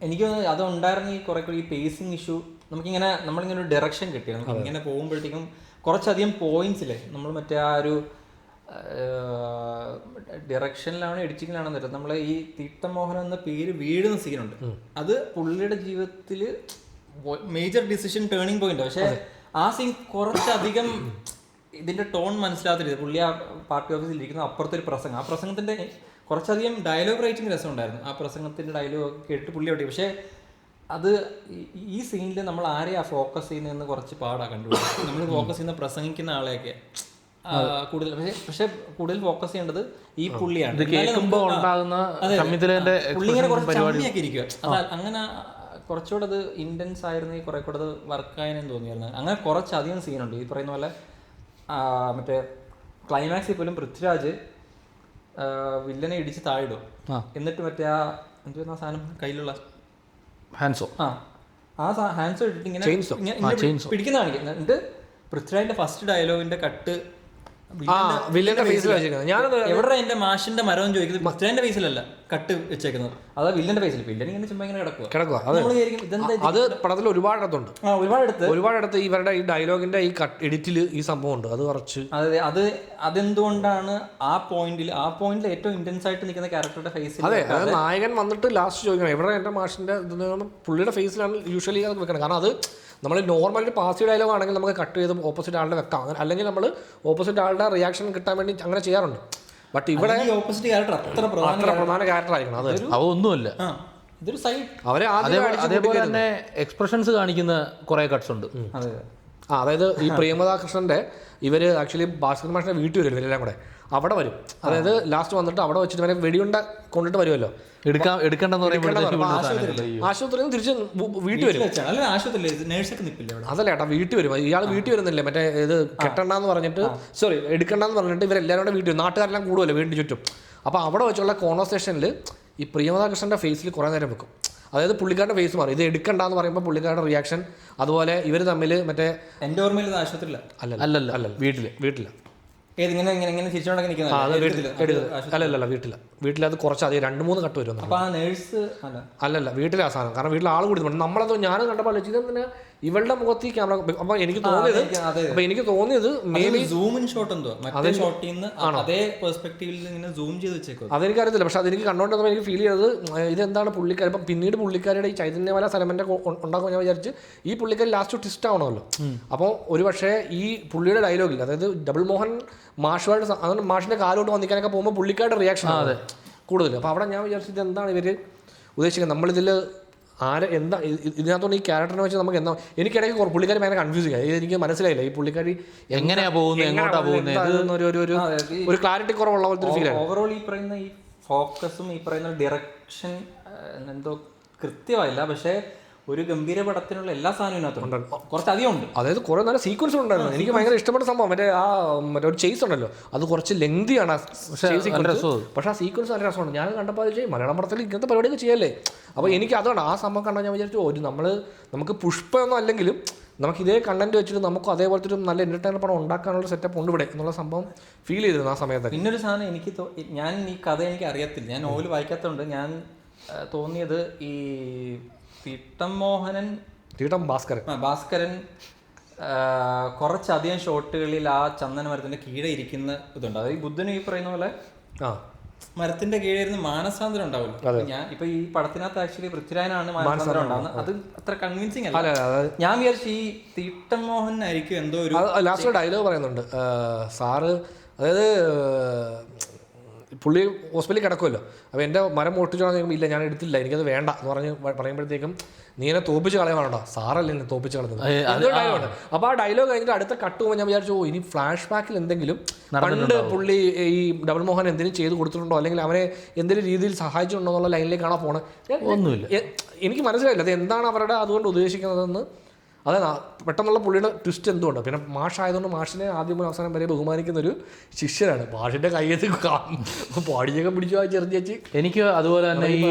എനിക്ക് അത് ഉണ്ടായിരുന്ന ഈ കുറെ കൂടി ഈ പേസിങ് ഇഷ്യൂ നമ്മളിങ്ങനെ ഒരു ഡയറക്ഷൻ കിട്ടി. നമുക്ക് ഇങ്ങനെ പോകുമ്പോഴത്തേക്കും കുറച്ചധികം പോയിന്റ്സില്ലേ നമ്മൾ മറ്റേ ആ ഒരു ഡയറക്ഷനിലാണ് എഡിറ്റിങ്ങിലാണ് തരുന്നത്. നമ്മൾ ഈ തീർത്ഥമോഹൻ എന്ന പേര് വീഴുന്ന സീനുണ്ട്. അത് പുള്ളിയുടെ ജീവിതത്തിൽ മേജർ ഡിസിഷൻ ടേണിംഗ് പോയിന്റ്. പക്ഷെ ആ സീൻ കുറച്ചധികം ഇതിന്റെ ടോൺ മനസ്സിലാകത്തില്ല. പുള്ളി ആ പാർട്ടി ഓഫീസിൽ ഇരിക്കുന്ന അപ്പുറത്തെ ഒരു പ്രസംഗം, ആ പ്രസംഗത്തിന്റെ കുറച്ചധികം ഡയലോഗ് റൈറ്റിംഗ് രസം ഉണ്ടായിരുന്നു. ആ പ്രസംഗത്തിന്റെ ഡയലോഗ് കേട്ട് പുള്ളി ഓടി. പക്ഷെ അത് ഈ സീനിൽ നമ്മൾ ആരെയാ ഫോക്കസ് ചെയ്യുന്നതെന്ന് കുറച്ച് പാടാ കണ്ടുപിടിക്കും. നമ്മൾ ഫോക്കസ് ചെയ്യുന്ന പ്രസംഗിക്കുന്ന ആളെയൊക്കെ കൂടുതൽ, പക്ഷെ കൂടുതൽ ഫോക്കസ് ചെയ്യേണ്ടത് ഈ പുള്ളിയാണ്. ഇത് കേൾക്കുമ്പോൾ ഉണ്ടാകുന്ന പുള്ളി ഇങ്ങനെ കുറച്ച് ചമ്മിയൊക്കെ ഇരിക്കുക. അങ്ങനെ കുറച്ചുകൂടെ അത് ഇന്റൻസ് ആയിരുന്നെങ്കിൽ കുറെ കൂടെ അത് വർക്കായെന്ന് തോന്നിയായിരുന്നു. അങ്ങനെ കുറച്ചധികം സീനുണ്ട് ഈ പറയുന്ന പോലെ. മറ്റേ ക്ലൈമാക്സിൽ പോലും പൃഥ്വിരാജ് വില്ലനെ ഇടിച്ച് താഴിടും, എന്നിട്ട് മറ്റേ ആ എന്തുവാ സാധനം കയ്യിലുള്ള ഹാൻസോ ഹാൻഡ്സ് ഇട്ടിട്ട് ഇങ്ങനെ പിടിക്കുന്ന കാണിക്കും. എന്നിട്ട് പൃഥ്വിരാജിന്റെ ഫസ്റ്റ് ഡയലോഗിന്റെ കട്ട് എവിടെ എന്റെ മാഷിന്റെ മരം ചോദിക്കുന്നത് പൃഥ്വിരാജിന്റെ ഫേസിലല്ല കട്ട് വെച്ചേക്കുന്നത്, അതാ വില്ലന്റെ ഫേസിൽ. വില്ലൻ ഇങ്ങനെ ചുമ്മാ ഇങ്ങനെ കിടക്കുക. അത് പടത്തിൽ ഒരുപാടിടത്ത് ഇവരുടെ ഈ ഡയലോഗിന്റെ ഈ എഡിറ്റിൽ ഈ സംഭവം ഉണ്ട്. അത് കുറച്ച് അതെന്തുകൊണ്ടാണ് ആ പോയിന്റിൽ ഏറ്റവും ഇന്റൻസ് ആയിട്ട് നിൽക്കുന്ന ക്യാരക്ടറുടെ ഫേസിൽ. അതെ, അത് നായകൻ വന്നിട്ട് ലാസ്റ്റ് ചോദിക്കണം എവിടെ എന്റെ മാഷിന്റെ പുള്ളിയുടെ ഫേസിലാണ് യൂഷ്വലി അത് വെക്കണം. കാരണം അത് നമ്മൾ നോർമൽ ഒരു പാസീവ് ഡയലോഗ് ആണെങ്കിൽ നമുക്ക് കട്ട് ചെയ്ത് ഓപ്പോസിറ്റ് ആളുടെ വെക്കാം, അല്ലെങ്കിൽ നമ്മൾ ഓപ്പോസിറ്റ് ആളുടെ റിയാക്ഷൻ കിട്ടാൻ വേണ്ടി അങ്ങനെ ചെയ്യാറുണ്ട്. ബട്ട് ഇവിടെ ഓപ്പോസിറ്റ് ക്യാരക്ടർ അത്ര പ്രധാന ക്യാരക്ടർ ആയിരിക്കണം. അത് ഒന്നുമല്ല, ഇതൊരു സൈഡ്. അതേപോലെ തന്നെ എക്സ്പ്രഷൻസ് കാണിക്കുന്ന കുറെ കട്ട്സ് ഉണ്ട്. അതായത് ഈ പ്രേമദാകൃഷ്ണന്റെ ഇവര് ആക്ച്വലി ഭാസ്കർ മാഷിന്റെ വീട്ടിൽ വരും ഇവരെല്ലാം കൂടെ. അവിടെ വരും, അതായത് ലാസ്റ്റ് വന്നിട്ട് അവിടെ വെച്ചിട്ട് വരെ വെടിയുണ്ട കൊണ്ടിട്ട് വരുമല്ലോ, ആശുപത്രിയിൽ നിന്ന് തിരിച്ച് വീട്ടിൽ വരും. അതല്ല ഏട്ടാ, വീട്ടിൽ വരും. ഇയാൾ വീട്ടിൽ വരുന്നില്ലേ, മറ്റേ ഇത് കെട്ടണ്ടെന്ന് പറഞ്ഞിട്ട് എടുക്കണ്ടെന്ന് പറഞ്ഞിട്ട് ഇവരെല്ലാവരും കൂടെ വീട്ടിൽ വരും. നാട്ടുകാരെല്ലാം കൂടുമല്ലോ വീടിന് ചുറ്റും. അപ്പോൾ അവിടെ വെച്ചുള്ള കോൺവെർസേഷനിൽ ഈ പ്രിയമദാകൃഷ്ണന്റെ ഫേസിൽ കുറേ നേരം വെക്കും. അതായത് പുള്ളിക്കാരുടെ ഫേസ് മാറി, ഇത് എടുക്കണ്ടെന്ന് പറയുമ്പോൾ പുള്ളിക്കാരുടെ റിയാക്ഷൻ. അതുപോലെ ഇവർ തമ്മിൽ മറ്റേ എൻ്റെ ഓർമ്മയിൽ ആശുപത്രിയില്ല, അല്ലല്ല വീട്ടില്ല അല്ലല്ല വീട്ടിലത് കുറച്ചധികം 2-3 കട്ട് വരും. അല്ലല്ല വീട്ടിലെ ആ സാധനം. കാരണം വീട്ടിൽ ആൾ കൂടി നമ്മളത് ഞാൻ കണ്ടപ്പോൾ ഇതെന്തിനാ ഇവളുടെ മുഖത്ത് ഈ ക്യാമറ. അപ്പൊ എനിക്ക് തോന്നിയത് മേ ബി അതെനിക്കറിയത്തില്ല. പക്ഷെ അതെനിക്ക് കണ്ടോണ്ടിരുന്നപ്പോൾ എനിക്ക് ഫീൽ ചെയ്തത് ഇതെന്താണ് പുള്ളിക്കാരി. ഇപ്പം പിന്നീട് പുള്ളിക്കാരുടെ ഈ ചൈതന്യവാല സലമന്റെ ഉണ്ടാക്കുമ്പോൾ ഞാൻ വിചാരിച്ച് ഈ പുള്ളിക്കാരി ലാസ്റ്റ് ട്വിസ്റ്റ് ആവണമല്ലോ. അപ്പോൾ ഒരു പക്ഷേ ഈ പുള്ളിയുടെ ഡയലോഗിൽ, അതായത് ഡബിൾ മോഹൻ മാഷുമായിട്ട് അങ്ങനെ മാഷിന്റെ കാലോട്ട് വന്നിക്കാനൊക്കെ പോകുമ്പോൾ പുള്ളിക്കാരുടെ റിയാക്ഷൻ കൂടുതൽ. അപ്പോൾ അവിടെ ഞാൻ വിചാരിച്ചത് എന്താണ് ഇവർ ഉദ്ദേശിക്കുന്നത്, നമ്മളിതിൽ എന്താ ഇതിനകത്തോണ്ട് ഈ ക്യാരക്ടറിനെ വെച്ച് നമുക്ക് എന്താ. എനിക്കിടയ്ക്ക് പുള്ളിക്കാരി ഭയങ്കര കൺഫ്യൂസ് ചെയ്യാം. എനിക്ക് മനസ്സിലായില്ല ഈ പുള്ളിക്കാരി എങ്ങനെയാ പോകുന്നത്, എങ്ങോട്ടാ പോകുന്നത്, ഒരു ക്ലാരിറ്റി കുറവുള്ള പോലത്തെ ഫീൽ ആണ്. ഓവറോൾ ഈ പറയുന്ന ഈ ഫോക്കസും ഈ പറയുന്ന ഡയറക്ഷൻ എന്തോ കൃത്യമായില്ല, പക്ഷേ ഒരു ഗംഭീര പടത്തിനുള്ള എല്ലാ സാധനവും കുറച്ചധികം ഉണ്ട്. അതായത് കുറെ നല്ല സീക്വൻസ് ഉണ്ടായിരുന്നു. എനിക്ക് ഭയങ്കര ഇഷ്ടപ്പെട്ട സംഭവം മറ്റേ ഒരു ചേസ് ഉണ്ടല്ലോ, അത് കുറച്ച് ലെങ്തിയാണ്. പക്ഷേ ആ സീക്വൻസ് നല്ല രസമാണ്. ഞാൻ കണ്ടപ്പോൾ മലയാളം പടത്തിൽ ഇങ്ങനത്തെ പരിപാടിയൊക്കെ ചെയ്യല്ലേ. അപ്പോൾ എനിക്ക് അതാണ് ആ സംഭവം കണ്ടാൽ ഞാൻ വിചാരിച്ചു നമുക്ക് പുഷ്പമൊന്നും അല്ലെങ്കിലും നമുക്ക് ഇതേ കണ്ടന്റ് വെച്ചിട്ട് നമുക്ക് അതേപോലത്തെ ഒരു നല്ല എന്റർടൈനർ പടം ഉണ്ടാക്കാനുള്ള സെറ്റപ്പ് ഉണ്ട് ഇവിടെ എന്നുള്ള സംഭവം ഫീൽ ചെയ്തിരുന്നു ആ സമയത്ത്. പിന്നൊരു സാധനം ഞാൻ ഈ കഥ എനിക്ക് അറിയത്തില്ല, ഞാൻ നോവൽ വായിക്കാത്തതുകൊണ്ട് ഞാൻ തോന്നിയത് ഈ ഭാസ്കരൻ കുറച്ചധികം ഷോട്ടുകളിൽ ആ ചന്ദന മരത്തിന്റെ കീഴെ ഇരിക്കുന്ന ഇതുണ്ട്. അതായത് ഈ ബുദ്ധന് ഈ പറയുന്ന പോലെ മരത്തിന്റെ കീഴെ ഇരുന്ന് മാനസാന്തരം ഉണ്ടാവില്ല. ഞാൻ ഇപ്പൊ ഈ പടത്തിനകത്ത് ആക്ച്വലി പൃഥ്വിരാജനാണ് മാനസാന്തരം ഉണ്ടാകുന്നത്. അത് അത്ര കൺവിൻസിങ് അല്ല. ഞാൻ വിചാരിച്ചു ഈ തീട്ടം മോഹൻ ആയിരിക്കും എന്തോ ഒരു ലാസ്റ്റ് ഡയലോഗ് പറയുന്നുണ്ട് സാറ്. അതായത് പുള്ളി ഹോസ്പിറ്റലിൽ കിടക്കുമല്ലോ. അപ്പോൾ എൻ്റെ മരം പൊട്ടിച്ചോളാം, ഇല്ല ഞാൻ എടുത്തില്ല എനിക്കത് വേണ്ട എന്ന് പറയുമ്പോഴത്തേക്കും നീ എന്നെ തോപ്പിച്ച് കളയാണോ, സാറല്ലേ എന്നെ തോപ്പിച്ച് കളയുന്നത്. അതൊരു ഡയലോഗ്. അപ്പോൾ ആ ഡയലോഗ് കഴിഞ്ഞിട്ട് അടുത്ത കട്ട് പോകുമ്പോൾ ഞാൻ വിചാരിച്ചു ഇനി ഫ്ലാഷ് ബാക്കിൽ എന്തെങ്കിലും പണ്ട് പുള്ളി ഈ ഡബിൾ മോഹൻ എന്തെങ്കിലും ചെയ്ത് കൊടുത്തിട്ടുണ്ടോ, അല്ലെങ്കിൽ അവനെ എന്തെങ്കിലും രീതിയിൽ സഹായിച്ചിട്ടുണ്ടോ എന്നുള്ള ലൈനിലേക്കാണോ പോണേ. ഒന്നുമില്ല, എനിക്ക് മനസ്സിലായില്ല അത് എന്താണ് അവരുടെ അതുകൊണ്ട് ഉദ്ദേശിക്കുന്നതെന്ന്. അതെ, പെട്ടെന്നുള്ള പുള്ളിയുടെ ട്വിസ്റ്റ് എന്തുകൊണ്ട്. പിന്നെ മാഷായതുകൊണ്ട് മാഷിനെ ആദ്യം അവസാനം വരെ ബഹുമാനിക്കുന്ന ഒരു ശിഷ്യനാണ്. മാഷിന്റെ കയ്യത്ത് പാടിയൊക്കെ പിടിച്ചു ചെറുതി വെച്ച്. എനിക്ക് അതുപോലെ തന്നെ ഈ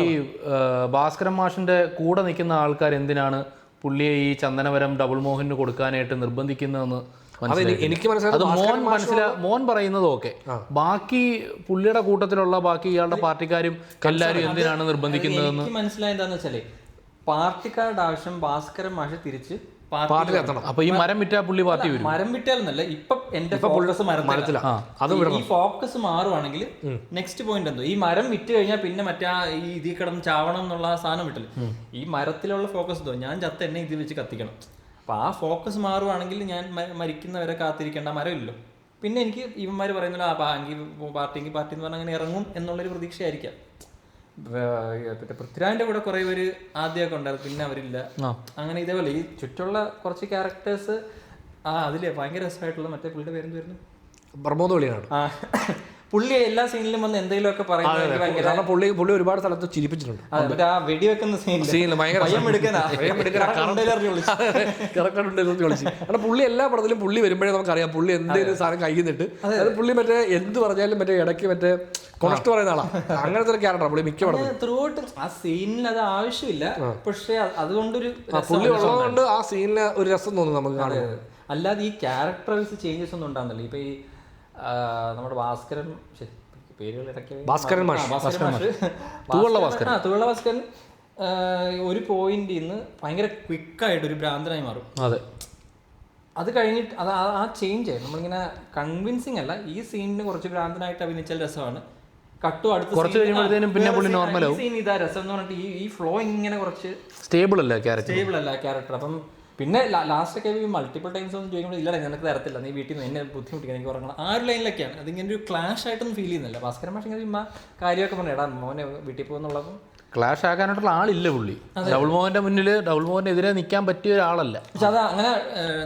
ഭാസ്കരൻ മാഷിന്റെ കൂടെ നിൽക്കുന്ന ആൾക്കാർ എന്തിനാണ് പുള്ളിയെ ഈ ചന്ദനവരം ഡബിൾ മോഹന് കൊടുക്കാനായിട്ട് നിർബന്ധിക്കുന്നതെന്ന് എനിക്ക് മനസ്സിലായി. മോൻ പറയുന്നത് ഓക്കെ, ബാക്കി പുള്ളിയുടെ കൂട്ടത്തിലുള്ള ബാക്കി ഇയാളുടെ പാർട്ടിക്കാരും എല്ലാവരും എന്തിനാണ് നിർബന്ധിക്കുന്നതെന്ന് മനസ്സിലായെന്താന്ന് വെച്ചാലേ പാർട്ടിക്കാരുടെ ആവശ്യം ഭാസ്കരൻ മാഷ് തിരിച്ച് അപ്പൊ ഈ മരം വിറ്റാ പുള്ളി പാർട്ടി വരും. മരം വിറ്റാലെന്നല്ല, ഇപ്പൊ എന്റെ ഫോക്കസ് ഈ ഫോക്കസ് മാറുവാണെങ്കിൽ നെക്സ്റ്റ് പോയിന്റ് എന്തോ ഈ മരം വിറ്റ് കഴിഞ്ഞാൽ പിന്നെ മറ്റേ ഈ ഇതിൽ കിടന്ന് ചാവണം എന്നുള്ള സാധനം വിട്ടില്ല. ഈ മരത്തിലുള്ള ഫോക്കസ് എന്തോ ഞാൻ ചത്ത എന്നെ ഇത് വെച്ച് കത്തിക്കണം. അപ്പൊ ആ ഫോക്കസ് മാറുവാണെങ്കിൽ ഞാൻ മരിക്കുന്നവരെ കാത്തിരിക്കേണ്ട മരമില്ലല്ലോ. പിന്നെ എനിക്ക് ഇവന്മാര് പറയുന്നില്ല പാർട്ടി എന്ന് പറഞ്ഞാൽ അങ്ങനെ ഇറങ്ങും എന്നുള്ളൊരു പ്രതീക്ഷയായിരിക്കാം. പൃഥ്വിരാജിന്റെ കൂടെ കുറെ പേര് ആദ്യമൊക്കെ ഉണ്ടായിരുന്നു, പിന്നെ അവരില്ല. അങ്ങനെ ഇതേപോലെ ഈ ചുറ്റുള്ള കുറച്ച് ക്യാരക്ടേഴ്സ് അതില് ഭയങ്കര രസമായിട്ടുള്ള മറ്റേ പുള്ളിയുടെ പേരെന്ത് വരുന്നു, പ്രമോദ് വെളിയാണ്. പുള്ളി എല്ലാ സീനിലും വന്ന് എന്തെങ്കിലുമൊക്കെ പറയുന്നത്. കാരണം പുള്ളി ഒരുപാട് സ്ഥലത്ത് ചിരിപ്പിച്ചിട്ടുണ്ട്. ആ വെടിവെക്കുന്ന സീനിൽ കാരണം പുള്ളി എല്ലാ പടത്തിലും പുള്ളി വരുമ്പോഴേ നമുക്കറിയാം പുള്ളി എന്തെങ്കിലും സാധനം കഴിയുന്നിട്ട് അത് പുള്ളി മറ്റേ എന്ത് പറഞ്ഞാലും മറ്റേ ഇടയ്ക്ക് മറ്റേ കൊണസ്റ്റ് പറയുന്ന ആളാ. അങ്ങനത്തെ ഒരു ക്യാരക്ടർ പുള്ളി മിക്ക പടത്തിലും. ത്രൂ ഔട്ട് ആ സീനിൽ അത് ആവശ്യമില്ല, പക്ഷെ അതുകൊണ്ടൊരു പുള്ളി ഉള്ളതുകൊണ്ട് ആ സീനിന് ഒരു രസം തോന്നുന്നു നമുക്ക് കാണുന്നത്. അല്ലാതെ ഈ ക്യാരക്ടർ വൈസ് ചേഞ്ചസ് ഒന്നും ഉണ്ടാകുന്നില്ല. ഇപ്പൊ ഈ നമ്മുടെ ഭാസ്കരൻ പേരുകൾ ഭാസ്കരൻ തുള്ള ഭാസ്കരൻ ഒരു പോയിന്റിൽ നിന്ന് ഭയങ്കര ക്വിക്കായിട്ട് ഒരു ഭ്രാന്തനായി മാറും. അതെ, അത് കഴിഞ്ഞിട്ട് അത് ആ ചേഞ്ച് നമ്മളിങ്ങനെ കൺവിൻസിങ് അല്ല. ഈ സീനിന് കുറച്ച് ഭ്രാന്തനായിട്ട് അഭിനയിച്ചാൽ രസമാണ്. കട്ടു അടുത്ത കുറച്ച് കഴിയുമ്പോഴത്തേനും പിന്നെ പുള്ളി നോർമലാവും. സീൻ ഇതാ രസം എന്ന് പറഞ്ഞിട്ട് ഈ ഫ്ലോ ഇങ്ങനെ കുറച്ച് സ്റ്റേബിൾ അല്ല ക്യാരക്ടർ. അപ്പം പിന്നെ ലാസ്റ്റൊക്കെ മൾട്ടിപ്പിൾ ടൈംസ് ഒന്നും ചോദിക്കുമ്പോൾ ഇല്ല നിനക്ക് തരത്തില്ല, നീ വീട്ടിൽ നിന്ന് എന്നെ ബുദ്ധിമുട്ടിക്കാൻ എനിക്ക് ഉറങ്ങണം, ആ ഒരു ലൈനിലൊക്കെയാണ്. അതിങ്ങനെ ഒരു ക്ലാഷ് ആയിട്ടൊന്നും ഫീൽ ചെയ്യുന്നില്ല. ഭാസ്കരൻ മാഷ് ഇങ്ങനെ ചുമ്മാ കാര്യമൊക്കെ പറഞ്ഞു എടാ മോനെ വീട്ടിൽ പോകുന്നുള്ളതും ക്ലാഷ് ആക്കാനായിട്ടുള്ള ആളില്ല പുള്ളി. ഡബിൾ മോഹന്റെ മുന്നിൽ ഡബിൾ മോഹനെതിരെ നിൽക്കാൻ പറ്റിയ ഒരാളല്ല. പക്ഷെ അത് അങ്ങനെ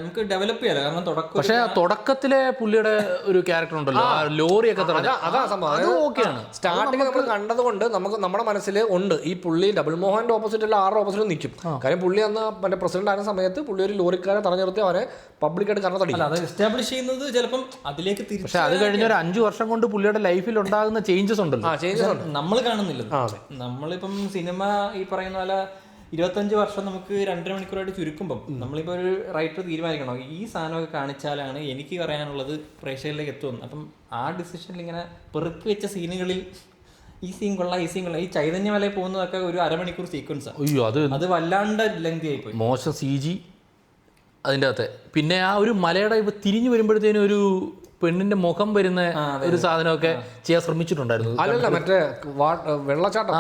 നമുക്ക് ഡെവലപ്പ് ചെയ്യാലോ. കാരണം പക്ഷെ തുടക്കത്തിലെ പുള്ളിയുടെ ഒരു ക്യാരക്ടർ ഉണ്ടല്ലോ, ലോറിയൊക്കെ അതാ സംഭവം ഓക്കെയാണ്. സ്റ്റാർട്ടിങ് നമ്മൾ കണ്ടതുകൊണ്ട് നമുക്ക് നമ്മുടെ മനസ്സിൽ ഉണ്ട് ഈ പുള്ളി ഡബിൾ മോഹന്റെ ഓപ്പോസിറ്റ് അല്ല ആരുടെ ഓപ്പോസിറ്റ് നിൽക്കും. കാര്യം പുള്ളി അന്ന് മറ്റേ പ്രസിഡന്റ് ആയിരുന്ന സമയത്ത് പുള്ളി ഒരു ലോറിക്കാരെ തടഞ്ഞു നിർത്തി അവരെ പബ്ലിക്കായിട്ട് കറന്നടിക്കും. അത് എസ്റ്റാബ്ലിഷ് ചെയ്യുന്നത് ചിലപ്പം അതിലേക്ക് തിരിച്ചു. പക്ഷെ അത് കഴിഞ്ഞ ഒരു 5 വർഷം കൊണ്ട് പുള്ളിയുടെ ലൈഫിൽ ഉണ്ടാകുന്ന ചേഞ്ചസ് ഉണ്ടല്ലോ, നമ്മൾ കാണുന്നില്ല. നമ്മളിപ്പം സിനിമ ഈ പറയുന്ന പോലെ 25 വർഷം നമുക്ക് 2.5 മണിക്കൂറായിട്ട് ചുരുക്കുമ്പം നമ്മളിപ്പോൾ ഒരു റൈറ്റർ തീരുമാനിക്കണോ ഈ സാധനമൊക്കെ കാണിച്ചാലാണ് എനിക്ക് പറയാനുള്ളത് പ്രേക്ഷകരിലേക്ക് എത്തുമെന്ന്. അപ്പം ആ ഡിസിഷനിൽ ഇങ്ങനെ പെറുക്കി വെച്ച സീനുകളിൽ ഈ സീൻ കൊള്ളാം ഈ ചൈതന്യമലയിൽ പോകുന്നതൊക്കെ ഒരു 1/2 മണിക്കൂർ സീക്വൻസാണ്. അയ്യോ അത് വല്ലാണ്ട് ലെങ്തി ആയിപ്പോയി. മോശം CG അതിൻ്റെ അകത്തെ. പിന്നെ ആ ഒരു മലയുടെ ഇപ്പൊ തിരിഞ്ഞു വരുമ്പോഴത്തേനും ഒരു പെണ്ണിന്റെ മുഖം വരുന്ന ഒരു സാധനമൊക്കെ ചെയ്യാൻ ശ്രമിച്ചിട്ടുണ്ടായിരുന്നു. അല്ലല്ല മറ്റേ വെള്ളച്ചാട്ടം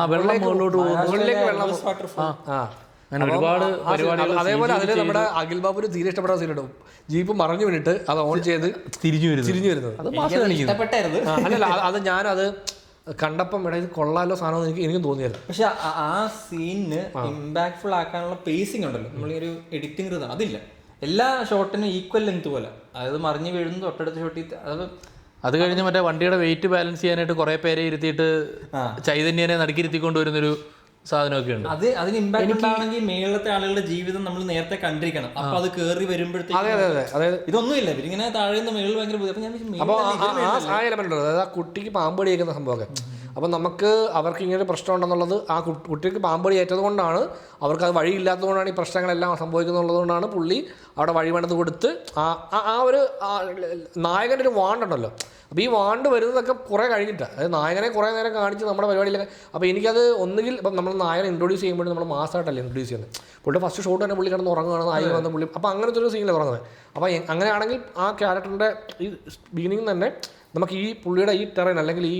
അങ്ങനെ ഒരുപാട് പരിപാടികൾ. അതേപോലെ അതിൽ നമ്മുടെ അഖിൽ ബാബുന് തീരെ ഇഷ്ടപ്പെട്ട സീനിടും ജീപ്പ് മറഞ്ഞു വീണിട്ട് അത് ഓൺ ചെയ്ത് തിരിഞ്ഞു വരുന്നത്. അല്ലല്ല അത് ഞാനത് കണ്ടപ്പം ഇത് കൊള്ളാലോ സാധനം എനിക്കും തോന്നിയായിരുന്നു. പക്ഷെ ആ സീനിന് ഇമ്പാക്ട്ഫുൾ ആക്കാനുള്ള പേസിംഗ് ഉണ്ടല്ലോ, നമ്മൾ ഒരു എഡിറ്റിംഗ് റിതം അതില്ല. എല്ലാ ഷോട്ടിനും ഈക്വൽ ലെങ്ത് പോലെ, അതായത് മറിഞ്ഞു വീഴുന്നു തൊട്ടടുത്ത ഷോട്ടിൽ അത് കഴിഞ്ഞ് മറ്റേ വണ്ടിയുടെ വെയിറ്റ് ബാലൻസ് ചെയ്യാനായിട്ട് കുറെ പേരെ ഇരുത്തിയിട്ട് ചൈതന്യനെ നടുക്കിരുത്തിക്കൊണ്ട് വരുന്നൊരു സാധനമൊക്കെ ഉണ്ട്. അതിന് ഇമ്പാക്ട് ഉണ്ടാണെങ്കിൽ മേളത്തെ ആളുകളുടെ ജീവിതം നമ്മൾ നേരത്തെ കണ്ടിരിക്കണം. അപ്പൊ അത് കേറി വരുമ്പോഴത്തേക്ക് ഇതൊന്നുമില്ല, ഇവരിങ്ങനെ താഴെ നിന്ന് മേളിൽ ഭയങ്കര കുട്ടിക്ക് പാമ്പ് കടിയേക്കുന്ന സംഭവമൊക്കെ. അപ്പം നമുക്ക് അവർക്ക് ഇങ്ങനെ പ്രശ്നം ഉണ്ടെന്നുള്ളത് ആ കുട്ടിക്ക് പാമ്പ് കടി ഏറ്റത് കൊണ്ടാണ്, അവർക്ക് അത് വഴിയില്ലാത്തത് കൊണ്ടാണ് ഈ പ്രശ്നങ്ങളെല്ലാം സംഭവിക്കുന്നുള്ളത് കൊണ്ടാണ് പുള്ളി അവിടെ വഴി പണിത് കൊടുത്ത് ആ ഒരു നായകൻ്റെ ഒരു വാണ്ടുണ്ടല്ലോ. അപ്പോൾ ഈ വാണ്ട് വരുന്നതൊക്കെ കുറേ കഴിഞ്ഞിട്ടാണ്, അതായത് നായകനെ കുറേ നേരം കാണിച്ച് നമ്മുടെ പരിപാടിയിലൊക്കെ. അപ്പോൾ എനിക്കത് ഒന്നുകിൽ ഇപ്പം നമ്മൾ നായകനെ ഇൻട്രൊഡ്യൂസ് ചെയ്യുമ്പോൾ നമ്മൾ മാസമായിട്ടല്ലേ ഇൻട്രൊഡ്യൂസ് ചെയ്യുന്നത്. പുള്ളിയുടെ ഫസ്റ്റ് ഷോട്ട് തന്നെ പുള്ളി കിടന്ന് ഉറങ്ങുകയാണ്, നായകൻ വന്ന പുള്ളി. അപ്പോൾ അങ്ങനത്തെ ഒരു സീനിൽ ഉറങ്ങുന്നത്. അപ്പോൾ അങ്ങനെയാണെങ്കിൽ ആ ക്യാരക്ടറിൻ്റെ ഈ ബിഗിനിങ് തന്നെ നമുക്ക് ഈ പുള്ളിയുടെ ഈ ടെറൈൻ അല്ലെങ്കിൽ ഈ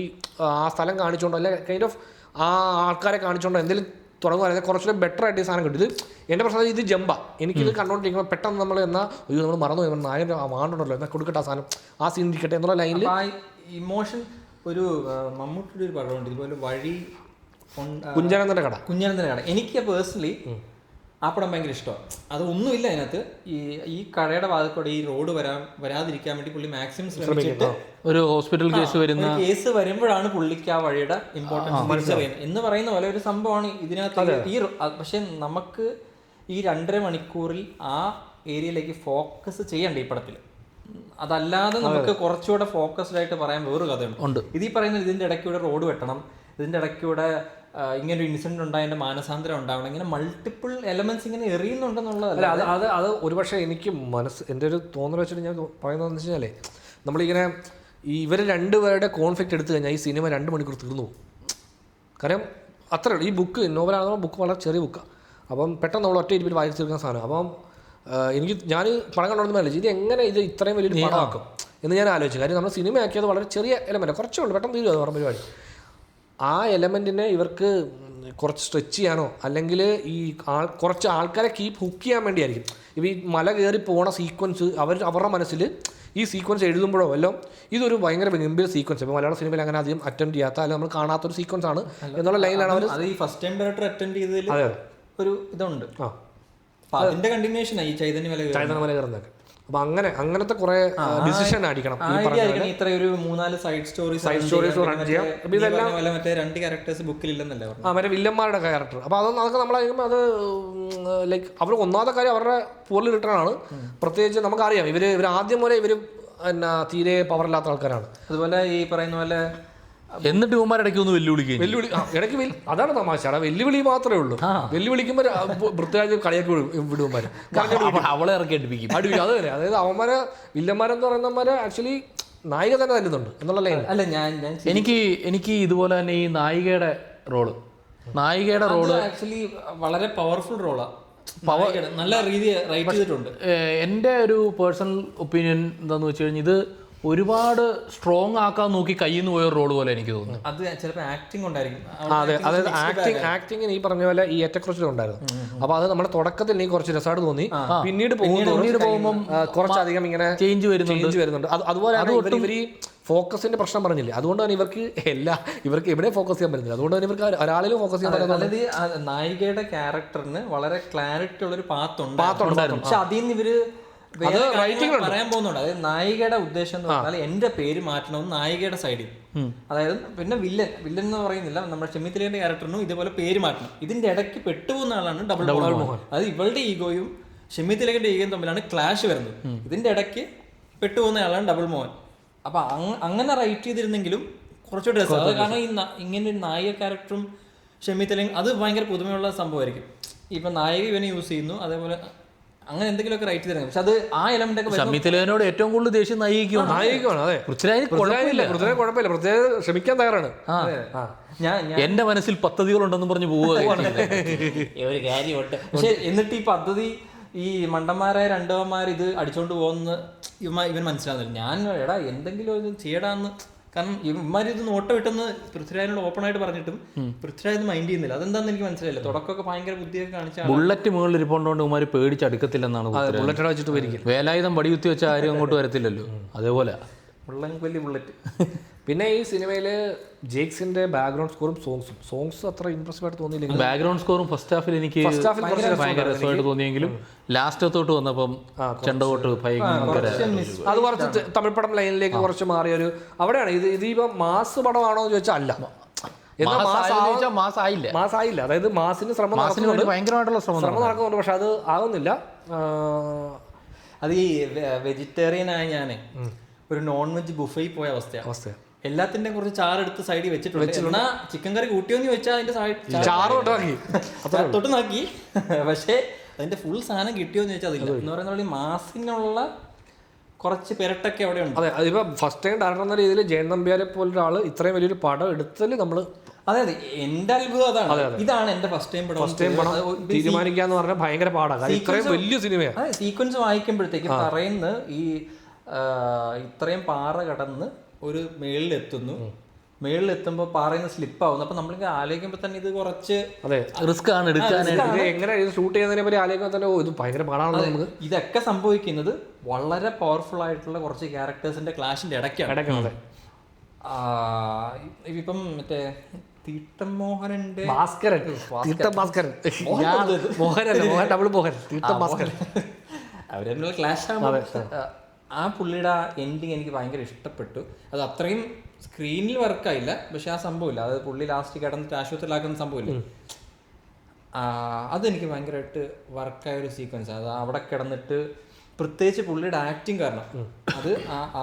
ആ സ്ഥലം കാണിച്ചുകൊണ്ടോ അല്ലെങ്കിൽ കൈൻഡ് ഓഫ് ആ ആൾക്കാരെ കാണിച്ചുകൊണ്ടോ എന്തെങ്കിലും തുടങ്ങുകയാണെങ്കിൽ കുറച്ചുകൂടെ ബെറ്റർ ആയിട്ട് ഈ സാധനം കിട്ടും. ഇത് എൻ്റെ പ്രശ്നം ഇത് ജമ്പ എനിക്കിത് കണ്ടുകൊണ്ടിരിക്കുമ്പോൾ പെട്ടെന്ന് നമ്മൾ നമ്മൾ മറന്നു പോയി നായകൻ്റെ വാണ്ടുണ്ടല്ലോ എന്നാൽ കൊടുക്കട്ടെ ആ സാധനം ആ സീൻ ഇരിക്കട്ടെ എന്നുള്ള ലൈനിൽ ഇമോഷൻ. ഒരു മമ്മൂട്ടിയുടെ ഒരു പടമുണ്ട് ഇതുപോലെ വഴി, കുഞ്ഞനന്തൻ്റെ കട. എനിക്ക് പേഴ്സണലി ആ പടം ഭയങ്കര ഇഷ്ടമാണ്. അത് ഒന്നുമില്ല അതിനകത്ത്. ഈ കടയുടെ ഭാഗത്തൂടെ ഈ റോഡ് വരാതിരിക്കാൻ വേണ്ടി പുള്ളി മാക്സിമം ശ്രമിച്ചിട്ട് ഒരു ഹോസ്പിറ്റൽ കേസ് വരുമ്പോഴാണ് പുള്ളിക്ക് ആ വഴിയുടെ ഇമ്പോർട്ടൻസ് തിരിച്ചറിയുന്നത് എന്ന് പറയുന്ന പോലെ ഒരു സംഭവമാണ് ഇതിനകത്ത്. പക്ഷെ നമുക്ക് ഈ 2.5 മണിക്കൂറിൽ ആ ഏരിയയിലേക്ക് ഫോക്കസ് ചെയ്യണ്ട ഈ പടത്തിൽ. അതല്ലാതെ നമുക്ക് കുറച്ചുകൂടെ ഫോക്കസ്ഡ് ആയിട്ട് പറയാൻ വേറൊരു കഥയുണ്ട്. ഇത് ഈ പറയുന്നത് ഇതിന്റെ ഇടയ്ക്കൂടെ റോഡ് വെട്ടണം, ഇതിന്റെ ഇടയ്ക്കൂടെ ഇങ്ങനൊരു ഇൻസിഡന്റ് ഉണ്ടായതിന്റെ മാനസാന്തരം ഉണ്ടാവണം, ഇങ്ങനെ മൾട്ടിപ്പിൾ എലമെന്റ്സ് ഇങ്ങനെ എറിയുന്നുണ്ടെന്നുള്ളതല്ല. അത് ഒരുപക്ഷെ എനിക്ക് എൻ്റെ ഒരു തോന്നൽ വെച്ചിട്ട് ഞാൻ പറയുന്നതെന്ന് വെച്ച് കഴിഞ്ഞാൽ നമ്മളിങ്ങനെ ഇവർ രണ്ടുപേരുടെ കോൺഫ്ലിക്റ്റ് എടുത്തു കഴിഞ്ഞാൽ ഈ സിനിമ 2 മണിക്കൂർ തീർന്നു പോകും. കാരണം അത്രേ ഉള്ളൂ. ഈ ബുക്ക് നോവലാണെന്ന് ബുക്ക് വളരെ ചെറിയ ബുക്കാണ്. അപ്പം പെട്ടെന്ന് നമ്മൾ ഒറ്റ ഇരിപ്പിൽ വായിച്ചു തീർക്കുന്ന സാധനം. അപ്പം ഞാൻ പടം കണ്ടോണ്ടെന്നല്ല ഇത് എങ്ങനെ ഇത് ഇത്രയും വലിയൊരു പടമാക്കും എന്ന് ഞാൻ ആലോചിച്ചു. കാര്യം നമ്മൾ സിനിമയാക്കിയത് വളരെ ചെറിയ എലമെൻറ്റ്, കുറച്ചേ ഉള്ളൂ, പെട്ടെന്ന് തീരും അത് പറഞ്ഞ പരിപാടി. ആ എലമെൻറ്റിനെ ഇവർക്ക് കുറച്ച് സ്ട്രെച്ച് ചെയ്യാനോ അല്ലെങ്കിൽ ഈ കുറച്ച് ആൾക്കാരെ ഹുക്ക് ചെയ്യാൻ വേണ്ടിയായിരിക്കും. ഇപ്പോൾ ഈ മല കയറി പോണ സീക്വൻസ് അവരുടെ മനസ്സിൽ ഈ സീക്വൻസ് എഴുതുമ്പോഴോ എല്ലാം ഇതൊരു ഭയങ്കര ഗംഭീര സീക്വൻസ്. ഇപ്പോൾ മലയാള സിനിമയിൽ അങ്ങനെ അധികം അറ്റംപ്റ്റ് ചെയ്യാത്ത അല്ലെങ്കിൽ നമ്മൾ കാണാത്തൊരു സീക്വൻസ് ആണ് എന്നുള്ള ലൈനിലാണ് അവർ ഈ ഫസ്റ്റ് ടൈം ഡയറക്ടർ അറ്റൻഡ് ചെയ്തതിൽ ഒരു ഇതുണ്ട്. അതിന്റെ കണ്ടിന്യൂഷൻ ഈ ചൈതന്യമല കയറുന്നതൊക്കെ. അപ്പോൾ അങ്ങനത്തെ കുറേ ഡിസിഷൻ അടിക്കണം. ഇത്രയൊരു 3-4 സൈഡ് സ്റ്റോറീസ് റൺ ചെയ്യാം. അപ്പോൾ ഇതെല്ലാം മറ്റേ 2 ക്യാരക്ടേഴ്സ് ബുക്കിലില്ലെന്നല്ലേ പറഞ്ഞു. മറ്റേ വില്ലന്മാരുടെ ക്യാരക്ടർ. അപ്പോൾ അതൊക്കെ നമ്മളായിരിക്കും അത് ലൈക്ക് അവർ ഒന്നാമത്തെ കാര്യം അവരുടെ പൂർലി റിട്ടേൺ ആണ്. പ്രത്യേകിച്ച് നമുക്കറിയാം ഇവർ ആദ്യം പോലെ ഇവർ തീരെ പവറില്ലാത്ത ആൾക്കാരാണ്. അതുപോലെ ഈ പറയുന്ന പോലെ എന്നിട്ട് ഇവന്മാരിടയ്ക്ക് ഒന്ന് വെല്ലുവിളിക്കും. ഇടയ്ക്ക് അതാണ് തമാശ. വെല്ലുവിളി മാത്രമേ ഉള്ളൂ. വെല്ലുവിളിക്കുമ്പോൾ വൃത്തിയാക്കി കളിയാക്കി വിടുവന്മാർ അവളെ ഇറക്കി അടുപ്പിക്കും. അത് തന്നെ. അതായത് അവന്മാരെ വില്ലന്മാരെന്ന് പറയുന്നവന്മാരെ ആക്ച്വലി നായിക തന്നെ തല്ലുന്നുണ്ട് എന്നുള്ള ലൈൻ. അല്ല എനിക്ക് ഇതുപോലെ തന്നെ ഈ നായികയുടെ റോള് ആക്ച്വലി വളരെ പവർഫുൾ റോളാണ്. നല്ല രീതി റൈറ്റ് ചെയ്തിട്ടുണ്ട്. എൻ്റെ ഒരു പേഴ്സണൽ ഒപ്പീനിയൻ എന്താന്ന് വെച്ച് കഴിഞ്ഞാൽ ഇത് ഒരുപാട് സ്ട്രോങ് ആക്കാൻ നോക്കി കയ്യിൽ നിന്ന് പോയ റോൾ പോലെ എനിക്ക് തോന്നുന്നു. അത് ചിലപ്പോൾ ആക്ടിങ് ഉണ്ടായിരിക്കും. അതെ, അതായത് ആക്ടിങ്ങിന് ഈ പറഞ്ഞ പോലെ ഈ ഏറ്റക്കുറച്ചിലുണ്ടായിരുന്നു. അപ്പോൾ അത് നമ്മുടെ തുടക്കത്തിൽ എനിക്ക് കുറച്ച് രസമായിട്ട് തോന്നി. പിന്നീട് പോകുമ്പോൾ കുറച്ചധികം ഇങ്ങനെ ചേഞ്ച് വരുന്നുണ്ട്. അതുപോലെ ഇവർ ഈ ഫോക്കസിന്റെ പ്രശ്നം പറഞ്ഞില്ലേ, അതുകൊണ്ട് തന്നെ ഇവർക്ക് എവിടെ ഫോക്കസ് ചെയ്യാൻ പറ്റുന്നില്ല. അതുകൊണ്ട് തന്നെ ഇവർക്ക് ഒരാളിലും ഫോക്കസ് ചെയ്യാൻ പറ്റുന്നത്. അതായത് നായികയുടെ ക്യാരക്ടറിന് വളരെ ക്ലാരിറ്റി ഉള്ളൊരു പാത്ത് ഉണ്ടായിരുന്നു. പക്ഷെ അതിൽ നിന്ന് ഇവര് പറയാൻ പോകുന്നുണ്ട്. അതായത് നായികയുടെ ഉദ്ദേശം എന്ന് പറഞ്ഞാൽ എന്റെ പേര് മാറ്റണമെന്ന് നായികയുടെ സൈഡിൽ. അതായത് പിന്നെ വില്ലൻ എന്ന് പറയുന്നില്ല, നമ്മുടെ ഷെമിത്തിലേന്റെ ക്യാരക്ടറിനും ഇതേപോലെ പേര് മാറ്റണം. ഇതിന്റെ ഇടയ്ക്ക് പെട്ടുപോകുന്ന ആളാണ് ഡബിൾ മോഹൻ. അതായത് ഇവളുടെ ഈഗോയും ഷെമിത്തിലേന്റെ ഈഗോയും തമ്മിലാണ് ക്ലാഷ് വരുന്നത്. ഇതിന്റെ ഇടയ്ക്ക് പെട്ടുപോകുന്ന ആളാണ് ഡബിൾ മോഹൻ. അപ്പൊ അങ്ങനെ റൈറ്റ് ചെയ്തിരുന്നെങ്കിലും കുറച്ചുകൂടി രസം. അത് കാരണം ഇങ്ങനെ ഒരു നായിക ക്യാരക്ടറും ഷെമിത്തിലേക്ക് അത് ഭയങ്കര പുതുമയുള്ള സംഭവമായിരിക്കും. ഇപ്പൊ നായിക ഇവനെ യൂസ് ചെയ്യുന്നു, അതേപോലെ അങ്ങനെ എന്തെങ്കിലുമൊക്കെ റൈറ്റ് ചെയ്തിരുന്നു. പക്ഷെ അത് ആ എലമെന്റ് ഒക്കെ ഷമിത്തിലേനോട് ഏറ്റവും കൂടുതൽ ദേഷ്യം നായികയാണ്. അതെ, കുഴപ്പമില്ല, പ്രത്യേകം ശ്രമിക്കാൻ തയ്യാറാണ്. എന്റെ മനസ്സിൽ പദ്ധതികളുണ്ടെന്ന് പറഞ്ഞു പോവുക ഒരു കാര്യമുണ്ട്. പക്ഷെ എന്നിട്ട് ഈ പദ്ധതി ഈ മണ്ടന്മാരായ രണ്ടവന്മാർ ഇത് അടിച്ചോണ്ട് പോകുന്ന ഇവൻ മനസ്സിലാകുന്നില്ല. ഞാൻ എന്തെങ്കിലും ഇത് ചെയ്യടാന്ന്. കാരണം ഇവന്മാരിത് നോട്ട വിട്ടെന്ന് പൃഥ്വിരാജിനോട് ഓപ്പൺ ആയിട്ട് പറഞ്ഞിട്ടും പൃഥ്വിരാജ് മൈൻഡ് ചെയ്യുന്നില്ല. അതെന്താന്ന് എനിക്ക് മനസ്സിലായില്ല. തുടക്കമൊക്കെ ഭയങ്കര ബുദ്ധിയൊക്കെ കാണിച്ചാൽ ബുള്ളറ്റ് മുകളിൽ ഇരിപ്പോണ്ടോണ്ട് ഇവന്മാര് പേടിച്ചടുക്കത്തില്ലെന്നാണ്. ബുള്ളറ്റ് വെച്ചിട്ട് വരിക, വേലായുധം വടിയുത്തി വെച്ചാൽ ആരും അങ്ങോട്ട് വരത്തില്ലല്ലോ. അതേപോലെ വലിയ ബുള്ളറ്റ്. പിന്നെ ഈ സിനിമയില് ജേക്സിന്റെ ബാക്ക്ഗ്രൗണ്ട് സ്കോറും സോങ്സ് അത്ര ഇംപ്രസീവ് ആയിട്ട് തോന്നിയില്ല. ബാക്ക്ഗ്രൗണ്ട് സ്കോറും ഫസ്റ്റ് ഹാഫിൽ എനിക്ക് ഭയങ്കര രസമായിട്ട് തോന്നിയെങ്കിലും ലാസ്റ്റത്തോട്ട് വന്നപ്പം ചെണ്ടകോട്ട് ഭയങ്കര അത് കുറച്ച് തമിഴ് പടം ലൈനിലേക്ക് കുറച്ച് മാറിയൊരു അവിടെയാണ്. ഇതിപ്പോ മാസ് പടമാണോ എന്ന് ചോദിച്ചാൽ അല്ല, മാസായില്ല. അതായത് മാസിന് ഭയങ്കരമായിട്ടുള്ള ശ്രമം നടക്കുന്നുണ്ട്, പക്ഷെ അത് ആകുന്നില്ല. അത് ഈ വെജിറ്റേറിയൻ ആയ ഞാനേ ഒരു നോൺ വെജ് ബുഫേ പോയ അവസ്ഥ. എല്ലാത്തിന്റെയും കുറച്ച് ചാറെടുത്ത് സൈഡിൽ വെച്ചിട്ടുണ്ട്. എന്നാ ചിക്കൻ കറി കൂട്ടിയോന്ന് ചോദിച്ചാൽ അതിന്റെ തൊട്ട് നോക്കി, പക്ഷെ അതിന്റെ ഫുൾ സാധനം കിട്ടിയോന്ന് ചോദിച്ചാൽ അതില്ല. എന്ന് പറയുന്ന മാസിനുള്ള കുറച്ച് പെരട്ടൊക്കെ അവിടെ ഉണ്ട്. അതെ, അതിപ്പോ ഫസ്റ്റ് ടൈം ഡയറക്ടർ എന്ന രീതിയിൽ ജയൻ നമ്പ്യാരെ പോലൊരാള് ഇത്രയും വലിയൊരു പടം എടുത്തതിൽ നമ്മള് അതെ എന്റെ അത്ഭുതം അതാണ്. ഇതാണ് എന്റെ ഫസ്റ്റ് ടൈം പടം തീരുമാനിക്കാന്ന് പറഞ്ഞാൽ ഭയങ്കര പാടാണ്. ഇത്രയും വലിയ സിനിമയാണ്. സീക്വൻസ് വായിക്കുമ്പോഴത്തേക്ക് പറയുന്ന ഈ ഇത്രയും പാറ കടന്ന് ഒരു മേളിലെത്തുമ്പോൾ പാറയിൽ നിന്ന് സ്ലിപ്പ് ആവുന്നു. അപ്പൊ നമ്മൾക്ക് ആലോചിക്കുമ്പോൾ തന്നെ ഇത് കുറച്ച് റിസ്ക് ആണ് എടുക്കാനായിട്ട്. എങ്ങനെ ഷൂട്ട് ചെയ്യുന്നതിനെ പറ്റി ആലോചിക്കുമ്പോൾ തന്നെ ഇത് ഭയങ്കര പാടാണ്. നമുക്ക് ഇതൊക്കെ സംഭവിക്കുന്നത് വളരെ പവർഫുൾ ആയിട്ടുള്ള കുറച്ച് ക്യാരക്ടേഴ്സിന്റെ ക്ലാഷിന്റെ ഇടയ്ക്കാണ്. തീട്ടം മോഹനന്റെ അവരെന്നുള്ള ക്ലാഷ് ആണ്. ആ പുള്ളിയുടെ എൻഡിങ് എനിക്ക് ഭയങ്കര ഇഷ്ടപ്പെട്ടു. അത് അത്രയും സ്ക്രീനിൽ വർക്കായില്ല, പക്ഷെ ആ സംഭവമില്ല. അതായത് പുള്ളി ലാസ്റ്റ് കിടന്നിട്ട് ആശുപത്രിയിലാക്കുന്ന സംഭവമില്ല, അതെനിക്ക് ഭയങ്കരമായിട്ട് വർക്കായ ഒരു സീക്വൻസ്. അത് അവിടെ കിടന്നിട്ട് പ്രത്യേകിച്ച് പുള്ളിയുടെ ആക്ടിങ് കാരണം അത്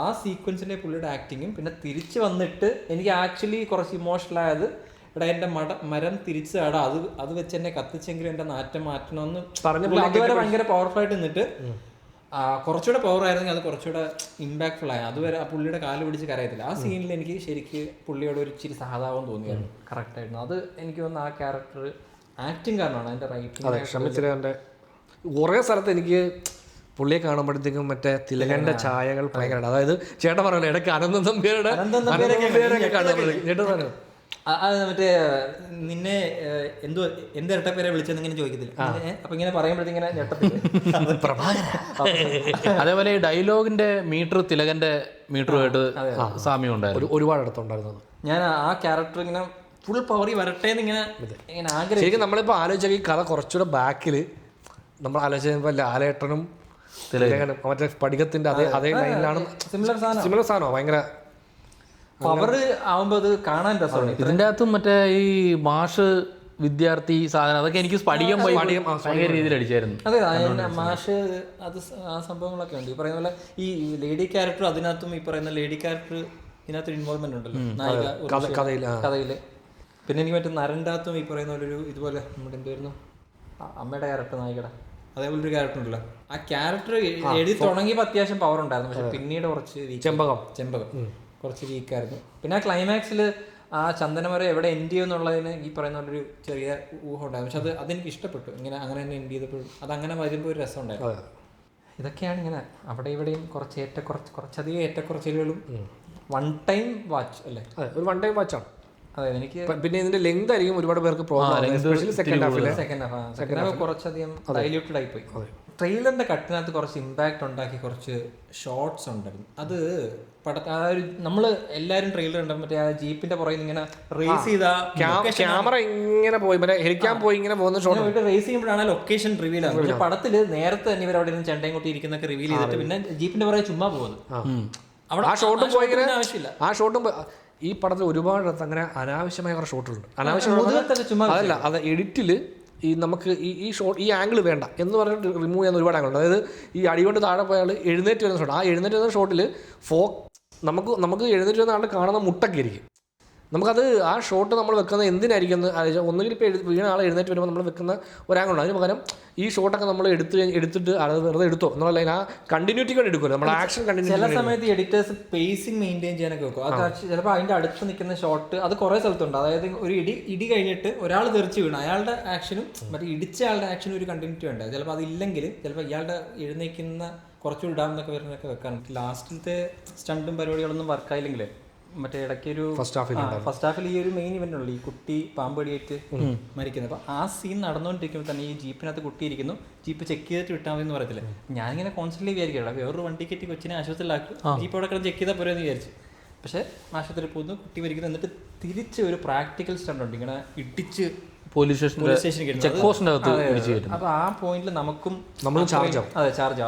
ആ സീക്വൻസിലെ പുള്ളിയുടെ ആക്ടിങ്ങും പിന്നെ തിരിച്ച് വന്നിട്ട് എനിക്ക് ആക്ച്വലി കുറച്ച് ഇമോഷണൽ ആയത് എൻ്റെ മരം തിരിച്ച് അത് വെച്ച് എന്നെ കത്തിച്ചെങ്കിലും എൻ്റെ നാറ്റം മാറ്റണമെന്ന് പറഞ്ഞു. അതുവരെ ഭയങ്കര പവർഫുൾ ആയിട്ട് നിന്നിട്ട് കുറച്ചുകൂടെ പവർ ആയിരുന്നെങ്കിൽ അത് കുറച്ചുകൂടെ ഇമ്പാക്ട്ഫുൾ ആയി. അതുവരെ ആ പുള്ളിയുടെ കാല് പിടിച്ച് കരയത്തില്ല. ആ സീനിൽ എനിക്ക് ശരിക്ക് പുള്ളിയോട് ഒരു ഇച്ചിരി സഹതാപം തോന്നിയായിരുന്നു. കറക്റ്റായിരുന്നു. അത് എനിക്ക് തോന്നുന്നു ആ ക്യാരക്ടർ ആക്ടിങ് കാരണമാണ് അതിൻ്റെ റൈറ്റിംഗ്. ഷമിത്തിലേന്റെ കുറേ സ്ഥലത്ത് എനിക്ക് പുള്ളിയെ കാണുമ്പോഴത്തേക്കും മറ്റേ തിലകന്റെ ഛായകൾ ഭയങ്കര. അതായത് ചേട്ടൻ പറയണേ ഇടയ്ക്ക് അനന്തൻ നമ്പ്യാരുടെ കാണുമ്പോഴത്തേക്കും മറ്റേ നിന്നെ എന്ത് ഇരട്ടപ്പേരെ വിളിച്ചെന്ന് ഇങ്ങനെ ചോദിക്കത്തില്ല. അപ്പൊ ഇങ്ങനെ പറയുമ്പോഴത്തേക്കിങ്ങനെ അതേപോലെ ഈ ഡയലോഗിന്റെ മീറ്റർ തിലകന്റെ മീറ്ററുമായിട്ട് സാമ്യം ഉണ്ടായിരുന്നു, ഒരുപാട് അടുത്തുണ്ടായിരുന്നത്. ഞാൻ ആ ക്യാരക്ടർ ഇങ്ങനെ ഫുൾ പവറി വരട്ടെ എന്ന് ഇങ്ങനെ ആഗ്രഹിക്കും. ശരിക്കും നമ്മളിപ്പോൾ ആലോചിച്ചാൽ ഈ കഥ കുറച്ചുകൂടെ ബാക്കിൽ നമ്മൾ ആലോചിച്ചപ്പോൾ ലാലേട്ടനും മറ്റേ സ്ഫടികത്തിന്റെ അതേ ലൈനിലാണ് സിമിലർ സാധനം. സിമിലർ സാധനമാണ്. ഭയങ്കര പവർ ആവുമ്പോൾ അത് കാണാൻ രസമാണ്. ഇതിൻ്റെ അകത്തും മറ്റേ ഈ മാഷ് വിദ്യാർത്ഥി സാധനം അതൊക്കെ എനിക്ക് സ്ഫടികം ഭയങ്കര രീതിയിൽ അടിച്ചായിരുന്നു. അതെ, മാഷ് അത് ആ സംഭവങ്ങളൊക്കെ ഉണ്ട്. ഈ പറയുന്ന പോലെ ഈ ലേഡി ക്യാരക്ടർ അതിനകത്തും ഈ പറയുന്ന ലേഡി ക്യാരക്ടർ ഇതിനകത്തൊരു ഇൻവോൾവ്മെന്റ് ഉണ്ടല്ലോ നായിക കഥയില്. പിന്നെ എനിക്ക് മറ്റേ നരൻ്റെ അകത്തും ഈ പറയുന്ന പോലെ ഒരു ഇതുപോലെ നമ്മുടെ എന്തായിരുന്നു അമ്മയുടെ ക്യാരക്ടർ നായികയുടെ അതേപോലെ ഒരു ക്യാരക്ടർ ഉണ്ടല്ലോ. ആ ക്യാരക്ടർ എഴുതി തുടങ്ങിയപ്പോൾ അത്യാവശ്യം പവർ ഉണ്ടായിരുന്നു, പക്ഷെ പിന്നീട് കുറച്ച് ചെമ്പകം കുറച്ച് വീക്കായിരുന്നു. പിന്നെ ആ ക്ലൈമാക്സിൽ ആ ചന്ദനമര എവിടെ എൻഡ് ചെയ്യുമെന്നുള്ളതിന് ഈ പറയുന്ന ഒരു ചെറിയ ഊഹം ഉണ്ടായിരുന്നു. പക്ഷെ അതെനിക്ക് ഇഷ്ടപ്പെട്ടു. ഇങ്ങനെ അങ്ങനെ തന്നെ എൻഡ് ചെയ്തപ്പോഴും അതങ്ങനെ വരുമ്പോൾ ഒരു രസം ഉണ്ടായിരുന്നു. ഇതൊക്കെയാണ് ഇങ്ങനെ അവിടെ ഇവിടെയും കുറച്ചധികം ഏറ്റക്കുറച്ചിലുകളും. വൺ ടൈം വാച്ച് അല്ലേ? ഒരു വൺ ടൈം വാച്ചാണ്. അതെ, എനിക്ക് പിന്നെ ഇതിന്റെ ലെങ്ത് ആയിരിക്കും ഒരുപാട് പേർക്ക് പ്രോബ്ലം. സെക്കൻഡ് ഹാഫ് കുറച്ചധികം ഡൈല്യൂട്ടഡ് ആയിപ്പോയി. ട്രെയിലറിന്റെ കട്ടിനകത്ത് കുറച്ച് ഇമ്പാക്ട് ഉണ്ടാക്കി കുറച്ച് ഷോർട്സ് ഉണ്ടായിരുന്നു. അത് നമ്മള് എല്ലാരും ട്രെയിലർ ഉണ്ടാവും മറ്റേ ആ ജീപ്പിന്റെ പുറകിൽ ഇങ്ങനെ റേസ് ചെയ്ത ക്യാമറ ഇങ്ങനെ പോയി ഹെലിക്കാൻ പോയി ഇങ്ങനെ പോകുന്ന ഷോട്ട് റേസ് ചെയ്യുമ്പോഴാണ് ലൊക്കേഷൻ റിവീൽ ആകുന്നത്. പക്ഷെ പടത്തില് നേരത്തെ തന്നെ ഇവർ അവിടെ നിന്ന് ചെണ്ടയും കൂട്ടി ഇരിക്കുന്നൊക്കെ റിവീൽ ചെയ്തിട്ട് പിന്നെ ജീപ്പിന്റെ പുറകെ ചുമ്മാ പോകുന്നത്. ആ ഷോട്ടും പോയി ആവശ്യമില്ല. ആ ഷോട്ടും ഈ പടത്തിൽ ഒരുപാട് അങ്ങനെ അനാവശ്യമായ കുറെ ഷോട്ടുകളുണ്ട്. അതല്ല, അത് എഡിറ്റില് ഈ നമുക്ക് ഈ ഷോട്ട് ഈ ആംഗിൾ വേണ്ട എന്ന് പറഞ്ഞിട്ട് റിമൂവ് ചെയ്യാൻ ഒരുപാട് ആംഗിൾ ഉണ്ട്. അതായത് ഈ അടികൊണ്ട് താഴെ പോയാൽ എഴുന്നേറ്റ് വരുന്ന ഷോട്ട്, ആ എഴുന്നേറ്റ് വരുന്ന ഷോട്ടിൽ നമുക്ക് എഴുന്നേറ്റ് വരുന്ന ആളുടെ കാണുന്ന മുട്ടൊക്കെ ആയിരിക്കും. നമുക്കത് ആ ഷോട്ട് നമ്മൾ വെക്കുന്നത് എന്തിനായിരിക്കും ഒന്നുകിൽ ഇപ്പോൾ വീണ ആളെ എഴുന്നേറ്റ് വരുമ്പോൾ നമ്മൾ വെക്കുന്ന ഒരാങ്ങളുണ്ട്. അതിന് പകരം ഈ ഷോട്ടൊക്കെ നമ്മൾ എടുത്തിട്ട് അത് വെറുതെ എടുത്തോ എന്നുള്ള ആ കണ്ടിന്യൂറ്റി കൊണ്ട് എടുക്കുമല്ലോ നമ്മൾ ആക്ഷൻ കണ്ടിന്യൂറ്റി. ചില സമയത്ത് എഡിറ്റേഴ്സ് പേസിങ് മെയിൻറ്റെയിൻ ചെയ്യാനൊക്കെ വെക്കും. അത് ചിലപ്പോൾ അതിൻ്റെ അടുത്ത് നിൽക്കുന്ന ഷോട്ട് അത് കുറേ സ്ഥലത്തുണ്ട്. അതായത് ഒരു ഇടി കഴിഞ്ഞിട്ട് ഒരാൾ തെറിച്ച് വീണു, അയാളുടെ ആക്ഷനും മറ്റേ ഇടിച്ച ആളുടെ ആക്ഷനും ഒരു കണ്ടിന്യൂറ്റി ഉണ്ട്. ചിലപ്പോൾ അതില്ലെങ്കിൽ ചിലപ്പോൾ ഇയാളുടെ എഴുന്നേക്കുന്ന കുറച്ചുകൂടി ഇടാമെന്നൊക്കെ വരുന്നൊക്കെ വെക്കാൻ. ലാസ്റ്റിലത്തെ സ്റ്റണ്ടും പരിപാടികളൊന്നും വർക്കായില്ലെങ്കിൽ മറ്റേ ഇടയ്ക്ക് ഒരു ഫസ്റ്റ് ഹാഫിൽ ഈ ഒരു മെയിൻ ഇവന്റ് ഉള്ളു, ഈ കുട്ടി പാമ്പടിയേറ്റ് മരിക്കുന്നത്. അപ്പൊ ആ സീൻ നടന്നുകൊണ്ടിരിക്കുമ്പോൾ തന്നെ ഈ ജീപ്പിനകത്ത് കുട്ടി ഇരിക്കുന്നു, ജീപ്പ് ചെക്ക് ചെയ്തിട്ട് വിട്ടാൽ മതി എന്ന് പറയത്തില്ല. ഞാനിങ്ങനെ കോൺസ്റ്റന്റ്ലി വിചാരിക്കണ്ട വേറൊരു വണ്ടി കെട്ടി കൊച്ചിനെ ആശുപത്രിയിലാക്കി ജീപ്പ് അവിടെ കിടന്ന് ചെക്ക് ചെയ്താൽ പോരെന്ന് വിചാരിച്ചു. പക്ഷെ ആശുപത്രിയിൽ പോകുന്നു, കുട്ടി മരിക്കുന്നു. എന്നിട്ട് തിരിച്ച് ഒരു പ്രാക്ടിക്കൽ സ്റ്റണ്ട് ഉണ്ട്, ഇങ്ങനെ ഇടിച്ച് പോലീസ് സ്റ്റേഷൻ ചെക്ക് പോസ്റ്റിന്റെ അകത്ത്. അപ്പൊ ആ പോയിന്റിൽ നമുക്കും ചാർജ് ആവും.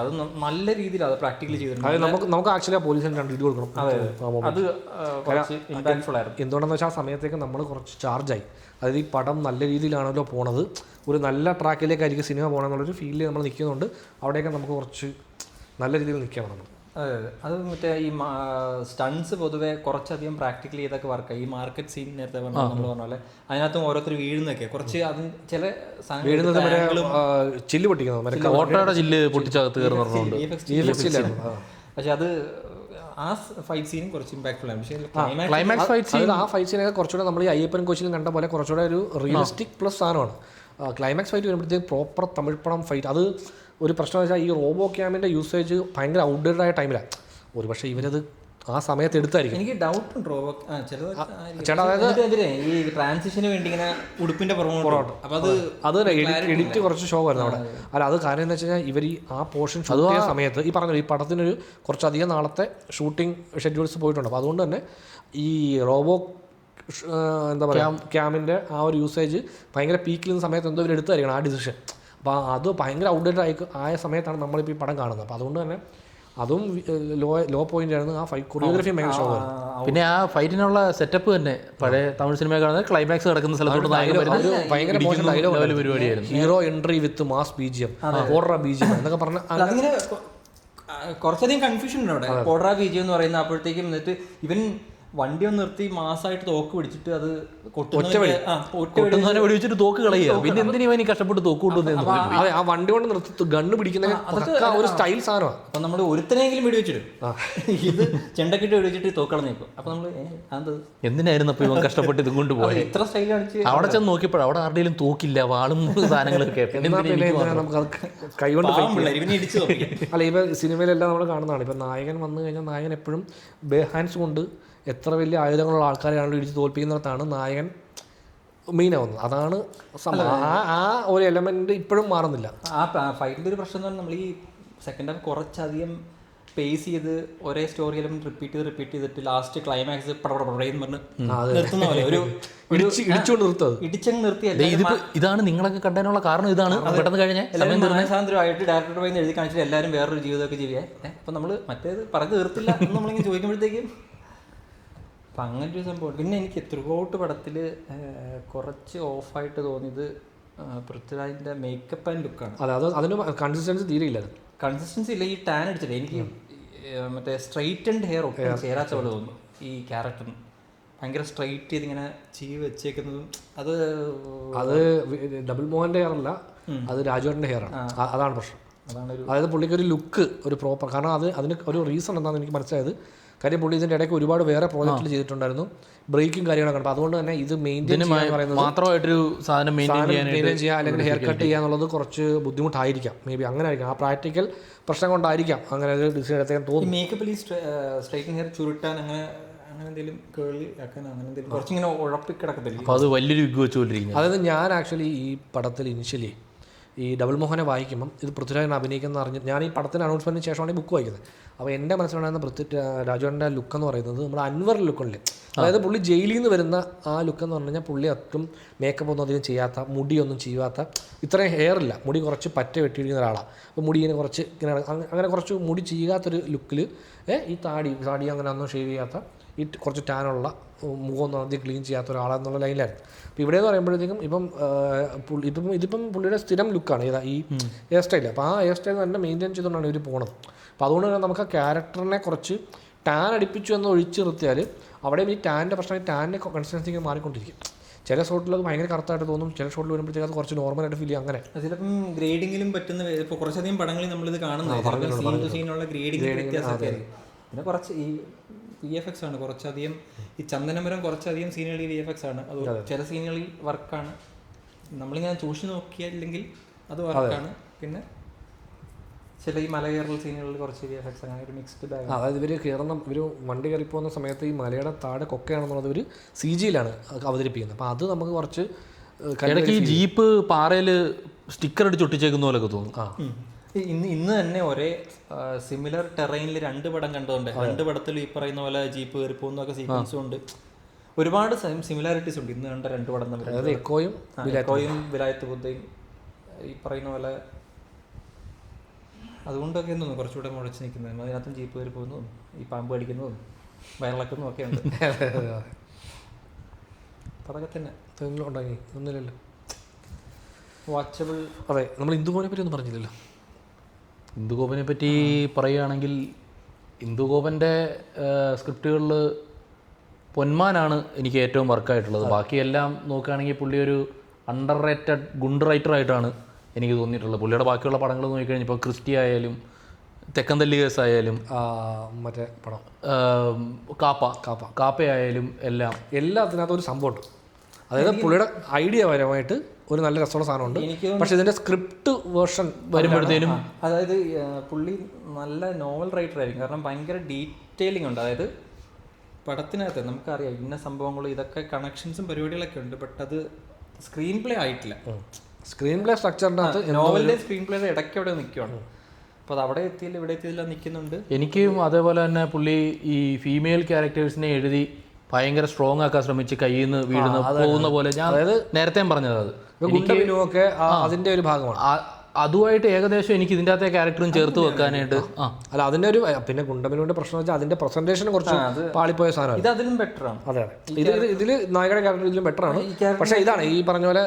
അത് നല്ല രീതിയിൽ അത് പ്രാക്ടിക്കലി ചെയ്തിട്ടുണ്ട്. നമുക്ക് ആക്ച്വലി പോലീസിന് രണ്ട് ഇടി കൊടുക്കണം. അത് ഇമ്പാക്ട്ഫുൾ ആയിരുന്നു. എന്തുകൊണ്ടെന്ന് വെച്ചാൽ ആ സമയത്തേക്ക് നമ്മൾ കുറച്ച് ചാർജായി. അതായത് ഈ പടം നല്ല രീതിയിലാണല്ലോ പോണത്, ഒരു നല്ല ട്രാക്കിലേക്കായിരിക്കും സിനിമ പോകണമെന്നുള്ളൊരു ഫീലിൽ നമ്മൾ നിൽക്കുന്നുണ്ട്. അവിടെയൊക്കെ നമുക്ക് കുറച്ച് നല്ല രീതിയിൽ നിൽക്കണം നമ്മൾ. അതെ അതെ, അത് മറ്റേ ഈ സ്റ്റൺസ് പൊതുവെ കുറച്ചധികം പ്രാക്ടിക്കലി ചെയ്തൊക്കെ വർക്കായി. ഈ മാർക്കറ്റ് സീൻ നേരത്തെ നമ്മൾ പറഞ്ഞ പോലെ അതിനകത്തും ഓരോരുത്തർ വീഴുന്നൊക്കെ കുറച്ച് അത് ചില വീഴുന്നത് ചില്ല് പൊട്ടിക്കുന്നത് ഓട്ടോയുടെ ചില്ല് പൊട്ടിച്ചകത്ത് കയറുന്നുണ്ട്. പക്ഷെ അത് ആ ഫൈറ്റ് സീനും കുറച്ച് ഇമ്പാക്ട്ഫുൾ ആണ്. പക്ഷേ ക്ലൈമാക്സ് ഫൈറ്റ് സീൻ, ആ ഫൈറ്റ് സീനൊക്കെ കുറച്ചുകൂടെ നമ്മൾ ഈ അയ്യപ്പൻ കോച്ചിലും കണ്ട പോലെ കുറച്ചുകൂടെ ഒരു റിയലിസ്റ്റിക് പ്ലസ് സാധനമാണ്. ക്ലൈമാക്സ് ഫൈറ്റ് വരുമ്പോഴത്തേക്കും പ്രോപ്പർ തമിഴ് പടം ഫൈറ്റ്. അത് ഒരു പ്രശ്നം വെച്ചാൽ ഈ റോബോ ക്യാമിൻ്റെ യൂസേജ് ഭയങ്കര ഔട്ട്ഡേറ്റഡ് ആയ ടൈമിലാണ്. ഒരു പക്ഷേ ഇവരത് ആ സമയത്ത് എടുത്തായിരിക്കും. എനിക്ക് ഡൗട്ട് ഉണ്ട് റോബോ ചേട്ടാ, അതായത് ഈ ട്രാൻസിഷന് വേണ്ടി ഇങ്ങനെ ഉടുപ്പിന്റെ പുറകോട്ട് അത് എഡിറ്റ് കുറച്ച് ഷോ വരുന്നു അവിടെ. അല്ല, അത് കാര്യം എന്ന് വെച്ച് കഴിഞ്ഞാൽ ഇവർ ആ പോർഷൻ ഷൂട്ട് ചെയ്യുന്ന സമയത്ത് ഈ പറഞ്ഞ ഈ പടത്തിനൊരു കുറച്ചധികം നാളത്തെ ഷൂട്ടിംഗ് ഷെഡ്യൂൾസ് പോയിട്ടുണ്ട്. അപ്പോൾ അതുകൊണ്ട് തന്നെ ഈ റോബോ എന്താ പറയുക ക്യാമിൻ്റെ ആ ഒരു യൂസേജ് ഭയങ്കര പീക്കിൽ നിന്ന സമയത്ത് എന്തോ ഇവർ എടുത്തായിരിക്കണം ആ ഡിസിഷൻ. അപ്പോൾ അത് ഭയങ്കര ഔട്ട്ഡേറ്റഡ് ആയ സമയത്താണ് നമ്മളിപ്പോൾ ഈ പടം കാണുന്നത്. അപ്പോൾ അതുകൊണ്ട് തന്നെ അതും ലോ പോയിന്റ് ആയിരുന്നു. ആ ഫൈറ്റ് കൊറിയോഗ്രഫി ഭയങ്കര ഷോ ആയിരുന്നു. പിന്നെ ആ ഫൈറ്റിനുള്ള സെറ്റപ്പ് തന്നെ പഴയ തമിഴ് സിനിമ കാണുന്നത് ക്ലൈമാക്സ് കിടക്കുന്ന സ്ഥലത്തോട്ട് ഭയങ്കര പരിപാടിയായിരുന്നു. ഹീറോ എൻട്രി വിത്ത് മാസ് BGM, പോഡ്ര BGM എന്നൊക്കെ പറഞ്ഞ അതിങ്ങനെ കുറച്ചധികം കൺഫ്യൂഷൻ ഉണ്ട് അവിടെ. പോഡ്ര BGM എന്ന് പറയുന്ന അപ്പോഴത്തേക്കും എന്നിട്ട് ഇവൻ വണ്ടി ഒന്ന് നിർത്തി മാസമായിട്ട് തോക്ക് പിടിച്ചിട്ട് അത് കൊട്ടുന്നവനെ വെടിവെച്ചിട്ട് തോക്ക് കളയുക. പിന്നെ എന്തിനാ കഷ്ടപ്പെട്ട് തോക്ക് കൊണ്ടുവന്നത്? ആ വണ്ടി കൊണ്ട് നിർത്തി ഗണ്ണ് പിടിക്കുന്ന ഒരു സ്റ്റൈൽ സാധനമാണ്. അപ്പൊ നമ്മൾ ഒരുത്തനെങ്കിലും വെടിവെച്ചിട്ട് ഇത് ചെണ്ടക്കിട്ട് വെടിവെച്ചിട്ട് തോക്ക് കളഞ്ഞേക്കും. അപ്പൊ നമ്മള് എന്തിനായിരുന്നു അപ്പൊ ഇവൻ കഷ്ടപ്പെട്ട് ഇത് കൊണ്ടുപോയത്? ഇത്ര സ്റ്റൈൽ കാണിച്ച് അവിടെ ചെന്ന് നോക്കിയപ്പോൾ അവിടെ ആരുടെയും തോക്കില്ല, വാളും സാധനങ്ങളൊക്കെ. കൈകൊണ്ട് അല്ല, ഇപ്പൊ സിനിമയിലെല്ലാം നമ്മൾ കാണുന്നതാണ്. ഇപ്പൊ നായകൻ വന്നു കഴിഞ്ഞാൽ നായകൻ എപ്പോഴും ബേ ഹാൻഡ്സ് കൊണ്ട് എത്ര വലിയ ആയുധങ്ങളുള്ള ആൾക്കാരെയാണല്ലോ ഇടിച്ച് തോൽപ്പിക്കുന്നിടത്താണ് നായകൻ മെയിനാവുന്നത്. അതാണ് ആ ഒരു എലമെന്റ് ഇപ്പോഴും മാറുന്നില്ല. ആ ഫൈറ്റിന്റെ ഒരു പ്രശ്നം എന്ന് പറഞ്ഞാൽ നമ്മൾ ഈ സെക്കൻഡ് ഹാഫ് കുറച്ചധികം പേസ് ചെയ്ത് ഒരേ സ്റ്റോറി എലമെന്റ് റിപ്പീറ്റ് ചെയ്തിട്ട് ലാസ്റ്റ് ക്ലൈമാക്സ് പടപടപടയെന്ന് പറഞ്ഞ് നിർത്തുന്ന പോലെ ഒരു ഇടിച്ചുകൊണ്ട് നിർത്തത് ഇടിച്ചങ്ങ് നിർത്തിയല്ല. ഇതാണ് നിങ്ങളൊക്കെ കണ്ടതിനുള്ള കാരണം. ഇതാണ് പെട്ടെന്ന് കഴിഞ്ഞ മനസാന്തരമായിട്ട് ഡയറക്ടർ പോയി എഴുതി കാണിച്ചിട്ട് എല്ലാവരും വേറൊരു ജീവിതമൊക്കെ ജീവിയെ. അപ്പം നമ്മൾ മറ്റേത് പറഞ്ഞു തീർത്തില്ല എന്ന് നമ്മളിങ്ങനെ ചോദിക്കുമ്പോഴത്തേക്കും അപ്പം അങ്ങനത്തെ ഒരു സംഭവം. പിന്നെ എനിക്ക് ത്രൂഔട്ട് പടത്തിൽ കുറച്ച് ഓഫായിട്ട് തോന്നിയത് പൃഥ്വിരാജിൻ്റെ മേക്കപ്പ് ആൻഡ് ലുക്കാണ്. അതെ, അത് അതിന് കൺസിസ്റ്റൻസി തീരെയില്ല. കൺസിസ്റ്റൻസി ഇല്ല. ഈ ടാൻ അടിച്ചില്ല എനിക്ക് മറ്റേ സ്ട്രൈറ്റ് ആൻഡ് ഹെയർ ഒട്ടും ചേരാത്ത പോലെ തോന്നുന്നു ഈ ക്യാരക്ടറിന്. ഭയങ്കര സ്ട്രൈറ്റ് ചെയ്ത് ഇങ്ങനെ ചീവ് വെച്ചേക്കുന്നതും അത് ഡബിൾ മോഹൻ്റെ ഹെയർ അല്ല, അത് രാജുവേട്ടൻ്റെ ഹെയർ ആണ്. അതാണ് പ്രശ്നം. അതായത് പുള്ളിക്ക് ഒരു ലുക്ക് ഒരു പ്രോപ്പർ, കാരണം അതിന് ഒരു റീസൺ എന്താണെന്ന് എനിക്ക് മനസ്സിലായത്. കാര്യം പുള്ളി ഇതിൻ്റെ ഇടയ്ക്ക് ഒരുപാട് വേറെ പ്രോജക്റ്റിൽ ചെയ്തിട്ടുണ്ടായിരുന്നു, ബ്രേക്കും കാര്യങ്ങളൊക്കെ. അപ്പോൾ അതുകൊണ്ട് തന്നെ ഇത് മെയിൻറ്റെയിൻ ചെയ്യാൻ പറയുന്നത് മാത്രമായിട്ടൊരു സാധനം മെയിൻറ്റെയിൻ ചെയ്യുക അല്ലെങ്കിൽ ഹെയർ കട്ട് ചെയ്യുക എന്നുള്ളത് കുറച്ച് ബുദ്ധിമുട്ടായിരിക്കാം. മേ ബി അങ്ങനെ ആയിരിക്കാം, ആ പ്രാക്ടിക്കൽ പ്രശ്നം കൊണ്ടായിരിക്കാം അങ്ങനെ ഒരു ഡിസിഷൻ എടുത്തേക്കാൻ തോന്നുന്നു. മേക്കപ്പിൽ സ്ട്രൈറ്റിംഗ് ഹെയർ ചുരുട്ടാൻ അങ്ങനെ എന്തെങ്കിലും കേളി ആക്കാൻ അങ്ങനെ എന്തെങ്കിലും കുറച്ചിങ്ങനെ ഉഴപ്പിക്കിടക്കത്തില്ല. അപ്പോൾ അത് വലിയൊരു വിഗ് വെച്ചുകൊണ്ടിരിക്കുന്നത്. അതായത് ഞാൻ ആക്ച്വലി ഈ പടത്തിൽ ഇനിഷ്യലി ഈ ഡബിൾ മോഹനെ വായിക്കുമ്പം ഇത് പൃഥ്വിരാജൻ അഭിനയിക്കുന്ന അറിഞ്ഞ് ഞാൻ ഈ പടത്തിൻ്റെ അനൗൺസ്മെൻറ്റിന് ശേഷമാണ് ഈ ബുക്ക് വായിക്കുന്നത്. അപ്പോൾ എൻ്റെ മനസ്സിലുണ്ടായിരുന്ന രാജുവിൻ്റെ ലുക്ക് എന്ന് പറയുന്നത് നമ്മുടെ അൻവർ ലുക്കുണ്ട്. അതായത് പുള്ളി ജയിലിൽ നിന്ന് വരുന്ന ആ ലുക്ക് എന്ന് പറഞ്ഞു കഴിഞ്ഞാൽ പുള്ളി അത്രയും മേക്കപ്പ് ഒന്നും അധികം ചെയ്യാത്ത, മുടിയൊന്നും ചെയ്യാത്ത, ഇത്രയും ഹെയർ ഇല്ല, മുടി കുറച്ച് പറ്റ വെട്ടിയിരിക്കുന്ന ഒരാളാണ്. അപ്പോൾ മുടി ഇങ്ങനെ കുറച്ച് ഇങ്ങനെ അങ്ങനെ കുറച്ച് മുടി ചെയ്യാത്തൊരു ലുക്കിൽ ഈ താടി അങ്ങനെ ഒന്നും ഷേവ് ചെയ്യാത്ത, ഈ കുറച്ച് ടാനുള്ള മുഖമൊന്നും അധികം ക്ലീൻ ചെയ്യാത്ത ഒരാളെന്നുള്ള ലൈനിലായിരുന്നു. അപ്പോൾ ഇവിടെ എന്ന് പറയുമ്പോഴത്തേക്കും ഇതിപ്പം പുള്ളിയുടെ സ്ഥിരം ലുക്കാണ് ഈ ഹെയർ സ്റ്റൈൽ. അപ്പോൾ ആ ഹെയർ സ്റ്റൈൽ തന്നെ മെയിൻറ്റെയിൻ ചെയ്തുകൊണ്ടാണ് ഇവർ പോണത്. അപ്പോൾ അതുകൊണ്ട് തന്നെ നമുക്ക് ആ ക്യാരക്ടറിനെ കുറച്ച് ടാൻ അടിപ്പിച്ചു എന്ന് ഒഴിച്ച് നിർത്തിയാൽ അവിടെ ഈ ടാൻ്റെ പ്രശ്നം, ടാൻ്റെ കൺസിസ്റ്റൻസിക്ക് മാറിക്കൊണ്ടിരിക്കും. ചില ഷോട്ടിൽ അത് ഭയങ്കര കറക്റ്റായിട്ട് തോന്നും, ചില ഷോട്ടിൽ വരുമ്പോഴത്തേക്ക് അത് കുറച്ച് നോർമലായിട്ട് ഫീൽ ചെയ്യും. അങ്ങനെ ചിലപ്പം ഗ്രേഡിങ്ങിലും പറ്റുന്ന ഇപ്പോൾ കുറച്ചധികം പടങ്ങളിൽ നമ്മളിത് കാണുന്നത് സീനുള്ള ഗ്രേഡിങ് വ്യത്യാസമൊക്കെ. പിന്നെ കുറച്ച് ഈ VFX ആണ് കുറച്ചധികം, ഈ ചന്ദനമരം കുറച്ചധികം സീനുകളിൽ VFX ആണ്. അത് ചില സീനുകളിൽ വർക്കാണ്, നമ്മളിങ്ങനെ സൂക്ഷിച്ച് നോക്കിയില്ലെങ്കിൽ അത് വർക്കാണ്. പിന്നെ ചില ഈ മല കയറൽ സീനുകളിൽ കുറച്ച് VFX അങ്ങനെ ഒരു മിക്സ്ഡ് ബാഗ്. അതായത് ഇവർ വണ്ടി കയറി പോകുന്ന സമയത്ത് ഈ മലയുടെ താഴെ കൊക്കയാണെന്നുള്ളത് ഒരു CGയിലാണ് അവതരിപ്പിക്കുന്നത്. അപ്പോൾ അത് നമുക്ക് കുറച്ച് ഇടയ്ക്ക് ഈ ജീപ്പ് പാറയിൽ സ്റ്റിക്കർ അടിച്ച് ഒട്ടിച്ചേക്കുന്ന പോലെയൊക്കെ തോന്നും. ഇന്ന് തന്നെ ഒരേ സിമിലർ ടെറൈനിൽ 2 പടം കണ്ടതുകൊണ്ട് 2 പടത്തിൽ ഈ പറയുന്ന പോലെ ജീപ്പ് കയറി പോകുന്നൊക്കെ സീക്വൻസും ഉണ്ട്. ഒരുപാട് സിമിലാരിറ്റീസ് ഉണ്ട് ഇന്ന് കണ്ട 2 പടം തമ്മിൽ. അതായത് എക്കോയും വിലായത്ത് ബുദ്ധയും ഈ പറയുന്ന പോലെ. അതുകൊണ്ടൊക്കെ തോന്നുന്നു കുറച്ചുകൂടെ മുഴച്ച് നിൽക്കുന്നത്. അതിനകത്തും ജീപ്പ് കയറി പോകുന്നതും ഈ പാമ്പ് കടിക്കുന്നതും വയറിളക്കുന്നതും ഒക്കെ ഉണ്ട്. അതൊക്കെ തന്നെ ഉണ്ടാക്കി ഒന്നുമില്ലല്ലോ വാച്ചബിൾ. അതെ, നമ്മൾ ഇന്ദുഗോപനെ പറ്റി ഒന്നും പറഞ്ഞില്ലല്ലോ. ഇന്ദുഗോപനെ പറ്റി പറയുകയാണെങ്കിൽ ഇന്ദുഗോപൻ്റെ സ്ക്രിപ്റ്റുകളിൽ പൊന്മാനാണ് എനിക്ക് ഏറ്റവും വർക്കായിട്ടുള്ളത്. ബാക്കിയെല്ലാം നോക്കുകയാണെങ്കിൽ പുള്ളി ഒരു അണ്ടർ റേറ്റഡ് ഗുണ്ട് റൈറ്ററായിട്ടാണ് എനിക്ക് തോന്നിയിട്ടുള്ളത്. പുള്ളിയുടെ ബാക്കിയുള്ള പടങ്ങൾ നോക്കിക്കഴിഞ്ഞാൽ ഇപ്പോൾ ക്രിസ്റ്റി ആയാലും തെക്കൻ തല്ലി കേസ് ആയാലും മറ്റേ പടം കാപ്പയായാലും എല്ലാത്തിനകത്തും ഒരു സംഭവമുണ്ട്. അതായത് പുള്ളിയുടെ ഐഡിയ പരമായിട്ട് ഒരു നല്ല രസമുള്ള സാധനമുണ്ട്. പക്ഷെ ഇതിൻ്റെ സ്ക്രിപ്റ്റ് വേർഷൻ വരുമ്പോഴത്തേനും അതായത് പുള്ളി നല്ല നോവൽ റൈറ്റർ ആയിരിക്കും. കാരണം ഭയങ്കര ഡീറ്റെയിലിംഗ് ഉണ്ട്. അതായത് പടത്തിനകത്ത് നമുക്കറിയാം ഇന്ന സംഭവങ്ങൾ, ഇതൊക്കെ കണക്ഷൻസും പരിപാടികളൊക്കെ ഉണ്ട്. ബട്ട് അത് സ്ക്രീൻ പ്ലേ ആയിട്ടില്ല. സ്ക്രീൻ പ്ലേ സ്ട്രക്ചറിനകത്ത് നോവലിൻ്റെ സ്ക്രീൻ പ്ലേയുടെ ഇടയ്ക്ക് അവിടെ നിൽക്കുകയാണ്. അപ്പോൾ അത് അവിടെ എത്തിയില്ല ഇവിടെ എത്തിയില്ല നിൽക്കുന്നുണ്ട്. എനിക്കും അതേപോലെ തന്നെ പുള്ളി ഈ ഫീമെയിൽ ക്യാരക്ടേഴ്സിനെ എഴുതി ഭയങ്കര സ്ട്രോങ് ആക്കാൻ ശ്രമിച്ച് കയ്യിൽ നിന്ന് വീഴുന്ന പോകുന്ന പോലെ ഞാൻ നേരത്തെ പറഞ്ഞത്. അത് ഒക്കെ അതിൻ്റെ ഒരു ഭാഗമാണ്. അതുമായിട്ട് ഏകദേശം എനിക്ക് ഇതിൻ്റെ അകത്തെ ക്യാരക്ടറും ചേർത്ത് വെക്കാനായിട്ട് അല്ല അതിൻ്റെ ഒരു പിന്നെ ഗുണ്ടബിനുവിൻ്റെ പ്രശ്നം വെച്ചാൽ അതിൻ്റെ പ്രസന്റേഷൻ കുറച്ച് പാളിപ്പോയ സാധനമാണ്. ഇത് അതിലും ബെറ്ററാണ്. അതെ, ഇതിൽ നായികയുടെ ക്യാരക്ടർ ഇതിലും ബെറ്ററാണ്. പക്ഷേ ഇതാണ് ഈ പറഞ്ഞ പോലെ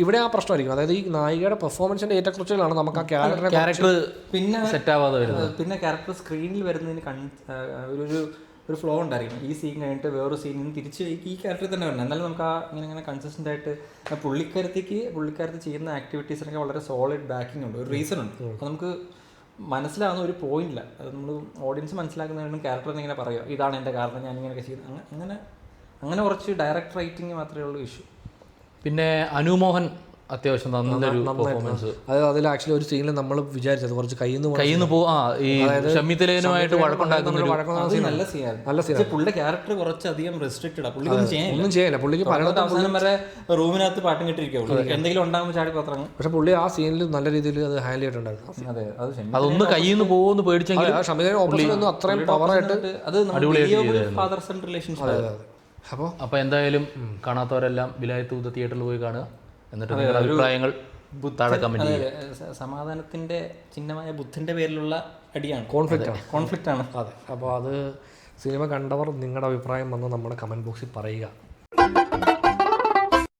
ഇവിടെ ആ പ്രശ്നമായിരിക്കും. അതായത് ഈ നായികയുടെ പെർഫോമൻസിന്റെ ഏറ്റക്കുറച്ചിലാണ് നമുക്ക് ആ ക്യാരക്ടർ പിന്നെ സെറ്റ് ആവാതെ വരുന്നത്. പിന്നെ ക്യാരക്ടർ സ്ക്രീനിൽ വരുന്നതിന് ഒരു ഫ്ലോ ഉണ്ടായിരിക്കും. ഈ സീൻ കഴിഞ്ഞിട്ട് വേറൊരു സീനിൽ തിരിച്ച് ഈ ക്യാരക്ടർ തന്നെ വരണം. എന്നാലും നമുക്ക് ആ ഇങ്ങനെ കൺസിസ്റ്റൻ്റ് ആയിട്ട് പുള്ളിക്കാരത്തി ചെയ്യുന്ന ആക്ടിവിറ്റീസിനൊക്കെ വളരെ സോളിഡ് ബാക്കിംഗ് ഉണ്ട്, ഒരു റീസൺ ഉണ്ട്. അപ്പോൾ നമുക്ക് മനസ്സിലാവുന്ന ഒരു പോയിന്റില്ല. അത് നമ്മൾ ഓഡിയൻസ് മനസ്സിലാക്കുന്നതിനും ക്യാരക്ടർ ഇങ്ങനെ പറയുക ഇതാണ് എൻ്റെ കാരണം ഞാൻ ഇങ്ങനെയൊക്കെ ചെയ്യുന്നത്. അങ്ങനെ കുറച്ച് ഡയറക്റ്റ് റൈറ്റിംഗ് മാത്രമേ ഉള്ളൂ ഇഷ്യൂ. പിന്നെ അനുമോഹൻ അത്യാവശ്യം നല്ലൊരു പെർഫോമൻസ്. അതായത് അതിൽ ആക്ച്വലി ഒരു സീനിൽ നമ്മൾ വിചാരിച്ചത് കുറച്ച് കയ്യിൽ നിന്ന് ഈ ഷമ്മിത്തിലേനുമായിട്ട് വഴക്കുണ്ടാക്കുന്ന നല്ല സീനാണ്. പുള്ളിയുടെ ക്യാരക്ടർ കുറച്ചധികം റെസ്ട്രിക്റ്റഡ് ആണ്. പുള്ളി ഒന്നും ചെയ്യില്ല. പുള്ളിക്ക് അവസാനം വരെ റൂമിനകത്ത് പാട്ടും കിട്ടിയിരിക്കും. എന്തെങ്കിലും ഉണ്ടാകുമ്പോൾ ചാടി പത്രം. പക്ഷെ പുള്ളി ആ സീനിൽ നല്ല രീതിയിൽ അത് ഹാൻഡിൽ ചെയ്തിട്ടുണ്ടായിരുന്നു. അതെ, അതൊന്ന് കയ്യിൽ നിന്ന് പോകുമെന്ന് പേടിച്ചെങ്കിൽ ഷമീദിന്റെ ഓപ്പോസിറ്റ് ഒന്നും അത്രയും പവറായിട്ട് അത് ഫാദർ സൺ റിലേഷൻഷിപ്പ്. അപ്പോൾ എന്തായാലും കാണാത്തവരെല്ലാം വിലായത്ത് ഊദ തിയേറ്ററിൽ പോയി കാണുക. എന്നിട്ട് നിങ്ങളുടെ അഭിപ്രായങ്ങൾ താഴെ കമന്റ് ചെയ്യുക. സമാധാനത്തിന്റെ ചിഹ്നമായ ബുദ്ധന്റെ പേരിലുള്ള അടിയാണ്, കോൺഫ്ലിക്റ്റ് ആണ്. അതെ. അപ്പോൾ അത് സിനിമ കണ്ടവർ നിങ്ങളുടെ അഭിപ്രായം വന്ന് നമ്മുടെ കമന്റ് ബോക്സിൽ പറയുക.